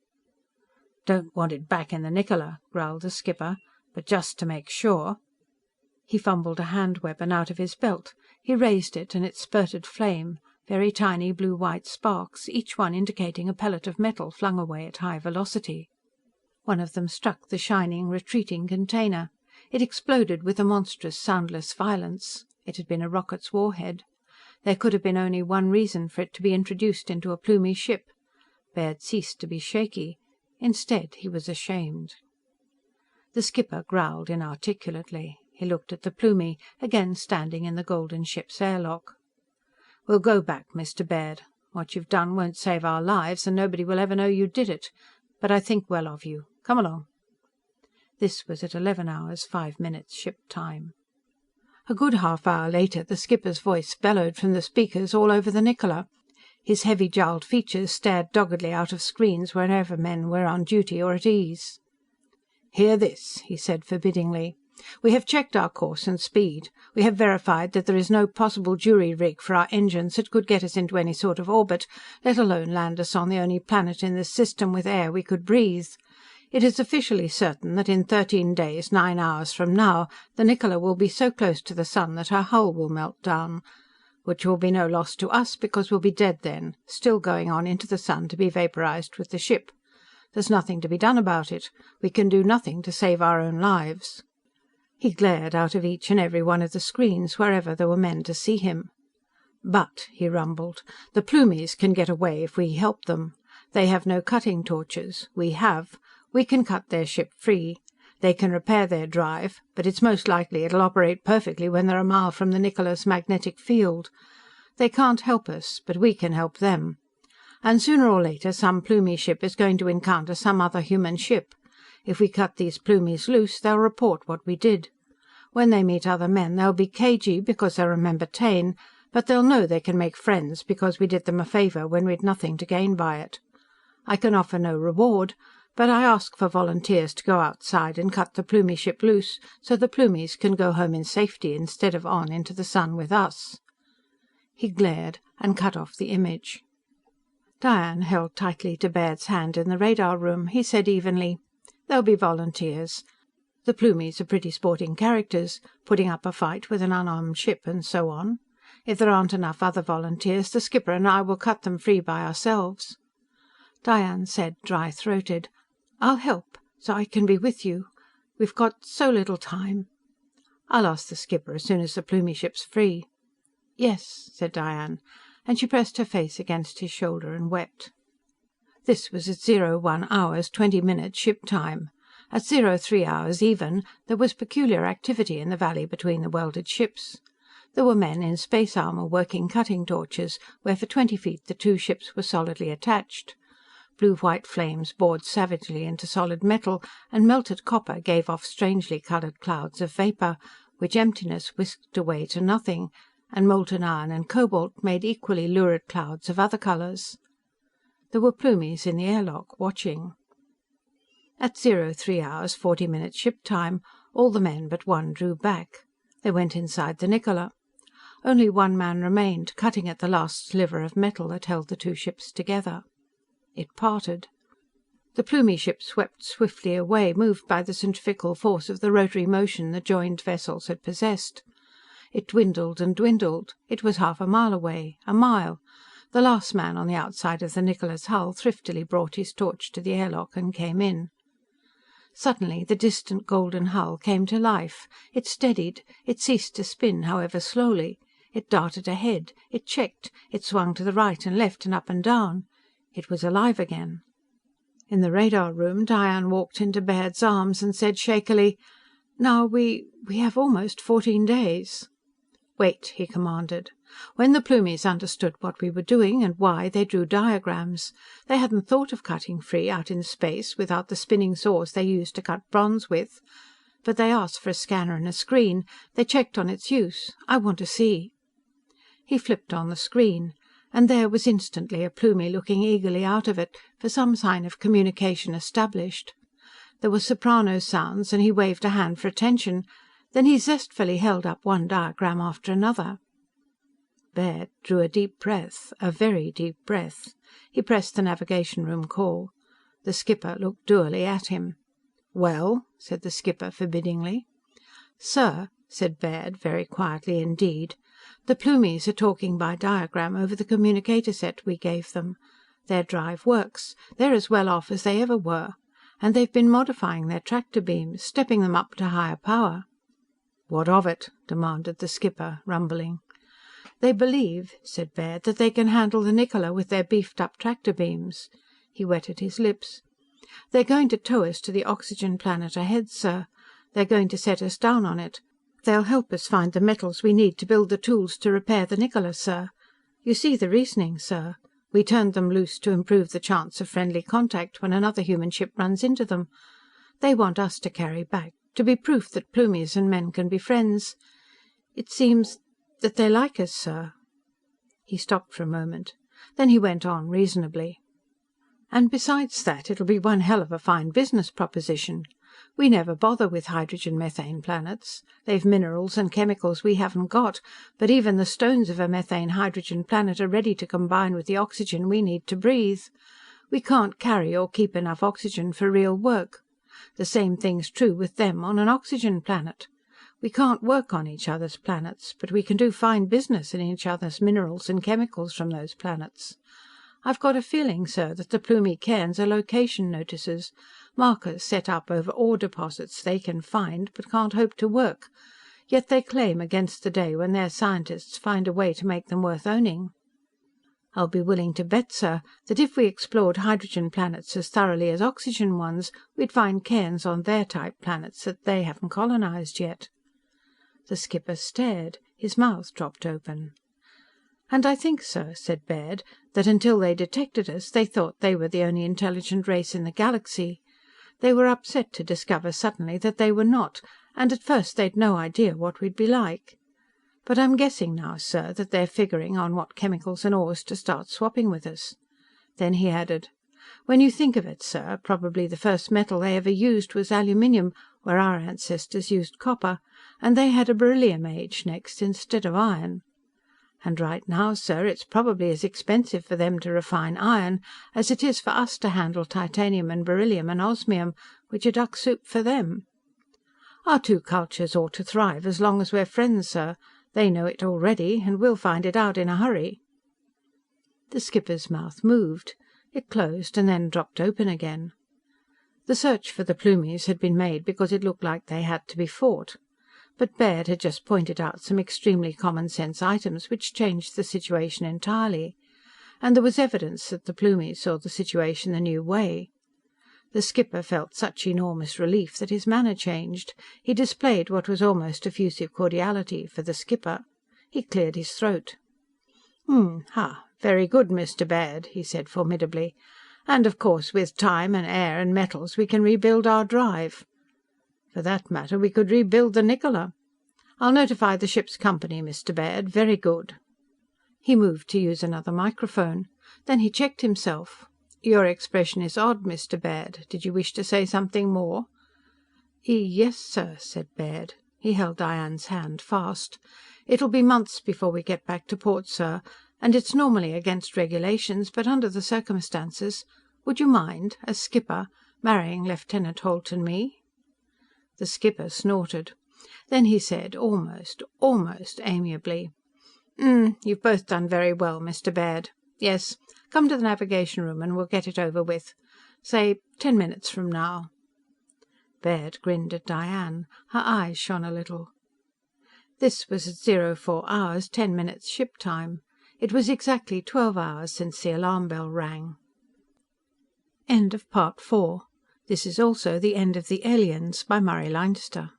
"Don't want it back in the Niccola," growled the skipper. "But just to make sure." He fumbled a hand weapon out of his belt. He raised it, and it spurted flame, very tiny blue-white sparks, each one indicating a pellet of metal flung away at high velocity. One of them struck the shining, retreating container. It exploded with a monstrous, soundless violence. It had been a rocket's warhead. There could have been only one reason for it to be introduced into a Plumie ship. Baird ceased to be shaky. Instead, he was ashamed. The skipper growled inarticulately. He looked at the Plumie, again standing in the golden ship's airlock. "We'll go back, Mr. Baird. What you've done won't save our lives, and nobody will ever know you did it. But I think well of you. Come along." This was at 11 hours 5 minutes ship time. A good half hour later, the skipper's voice bellowed from the speakers all over the Niccola. His heavy-jowled features stared doggedly out of screens wherever men were on duty or at ease. "Hear this," he said forbiddingly. "We have checked our course and speed. We have verified that there is no possible jury-rig for our engines that could get us into any sort of orbit, let alone land us on the only planet in this system with air we could breathe. It is officially certain that in 13 days, 9 hours from now, the Niccola will be so close to the sun that her hull will melt down. Which will be no loss to us, because we'll be dead then, still going on into the sun to be vaporized with the ship. There's nothing to be done about it. We can do nothing to save our own lives." He glared out of each and every one of the screens, wherever there were men to see him. "But," he rumbled, "the Plumies can get away if we help them. They have no cutting torches. We have. We can cut their ship free. They can repair their drive, but it's most likely it'll operate perfectly when they're a mile from the Niccola's magnetic field. They can't help us, but we can help them. And sooner or later some Plumie ship is going to encounter some other human ship. If we cut these Plumies loose, they'll report what we did. When they meet other men, they'll be cagey because they'll remember Taine, but they'll know they can make friends because we did them a favor when we'd nothing to gain by it. I can offer no reward, but I ask for volunteers to go outside and cut the Plumie ship loose so the Plumies can go home in safety instead of on into the sun with us." He glared and cut off the image. Diane held tightly to Baird's hand in the radar room. He said evenly, "There'll be volunteers. The Plumies are pretty sporting characters, putting up a fight with an unarmed ship and so on. If there aren't enough other volunteers, the skipper and I will cut them free by ourselves." Diane said, dry-throated, "I'll help, so I can be with you. We've got so little time." "I'll ask the skipper as soon as the Plumie ship's free." "Yes," said Diane, and she pressed her face against his shoulder and wept. This was at 01 hours 20 minutes ship time. At 03 hours even, there was peculiar activity in the valley between the welded ships. There were men in space armor working cutting torches, where for 20 feet the two ships were solidly attached. Blue-white flames bored savagely into solid metal, and melted copper gave off strangely colored clouds of vapor, which emptiness whisked away to nothing, and molten iron and cobalt made equally lurid clouds of other colors. There were Plumies in the airlock, watching. At 03 hours 40 minutes ship time, all the men but one drew back. They went inside the Niccola. Only one man remained, cutting at the last sliver of metal that held the two ships together. It parted. The Plumie ship swept swiftly away, moved by the centrifugal force of the rotary motion the joined vessels had possessed. It dwindled and dwindled. It was half a mile away. A mile. The last man on the outside of the Niccola's hull thriftily brought his torch to the airlock and came in. Suddenly, the distant golden hull came to life. It steadied. It ceased to spin, however slowly. It darted ahead. It checked. It swung to the right and left and up and down. It was alive again. In the radar room, Diane walked into Baird's arms and said shakily, "Now we have almost 14 days." "Wait," he commanded. "When the Plumies understood what we were doing, and why, they drew diagrams. They hadn't thought of cutting free, out in space, without the spinning saws they use to cut bronze with. But they asked for a scanner and a screen. They checked on its use. I want to see." He flipped on the screen, and there was instantly a Plumie looking eagerly out of it, for some sign of communication established. There were soprano sounds, and he waved a hand for attention. Then he zestfully held up one diagram after another. Baird drew a deep breath, a very deep breath. He pressed the navigation room call. The skipper looked dourly at him. "Well?" said the skipper forbiddingly. "Sir," said Baird, very quietly indeed, "the Plumies are talking by diagram over the communicator set we gave them. Their drive works. They're as well off as they ever were. And they've been modifying their tractor beams, stepping them up to higher power." "What of it?" demanded the skipper, rumbling. "They believe," said Baird, "that they can handle the Niccola with their beefed-up tractor beams." He wetted his lips. "They're going to tow us to the oxygen planet ahead, sir. They're going to set us down on it. They'll help us find the metals we need to build the tools to repair the Niccola, sir. You see the reasoning, sir. We turned them loose to improve the chance of friendly contact when another human ship runs into them. They want us to carry back, to be proof that Plumies and men can be friends. It seems that they like us, sir." He stopped for a moment. Then he went on reasonably. "And besides that, it'll be one hell of a fine business proposition. We never bother with hydrogen-methane planets. They've minerals and chemicals we haven't got, but even the stones of a methane-hydrogen planet are ready to combine with the oxygen we need to breathe. We can't carry or keep enough oxygen for real work. The same thing's true with them on an oxygen planet. We can't work on each other's planets, but we can do fine business in each other's minerals and chemicals from those planets. I've got a feeling, sir, that the Plumie cairns are location notices, markers set up over ore deposits they can find but can't hope to work. Yet they claim against the day when their scientists find a way to make them worth owning. I'll be willing to bet, sir, that if we explored hydrogen planets as thoroughly as oxygen ones, we'd find cairns on their type planets that they haven't colonized yet." The skipper stared. His mouth dropped open. "And I think, sir," said Baird, "that until they detected us, they thought they were the only intelligent race in the galaxy. They were upset to discover suddenly that they were not, and at first they'd no idea what we'd be like. But I'm guessing now, sir, that they're figuring on what chemicals and ores to start swapping with us." Then he added, "When you think of it, sir, probably the first metal they ever used was aluminium, where our ancestors used copper, and they had a beryllium age next instead of iron. And right now, sir, it's probably as expensive for them to refine iron as it is for us to handle titanium and beryllium and osmium, which are duck soup for them. Our two cultures ought to thrive as long as we're friends, sir. They know it already, and we'll find it out in a hurry." The skipper's mouth moved. It closed and then dropped open again. The search for the Plumies had been made because it looked like they had to be fought. But Baird had just pointed out some extremely common-sense items which changed the situation entirely. And there was evidence that the Plumies saw the situation the new way. The skipper felt such enormous relief that his manner changed. He displayed what was almost effusive cordiality for the skipper. He cleared his throat. Very good, Mr. Baird," he said formidably. "And of course with time and air and metals we can rebuild our drive. For that matter, we could rebuild the Niccola. I'll notify the ship's company, Mr. Baird. Very good." He moved to use another microphone. Then he checked himself. "Your expression is odd, Mr. Baird. Did you wish to say something more?" "Yes, sir," said Baird. He held Diane's hand fast. "It'll be months before we get back to port, sir, and it's normally against regulations, but under the circumstances, would you mind, as skipper, marrying Lieutenant Holt and me?" The skipper snorted. Then he said, almost amiably, "You've both done very well, Mr. Baird. Yes, come to the navigation room and we'll get it over with. Say 10 minutes from now." Baird grinned at Diane. Her eyes shone a little. This was at 04 hours, 10 minutes ship time. It was exactly 12 hours since the alarm bell rang. End of Part 4. This is also the end of The Aliens by Murray Leinster.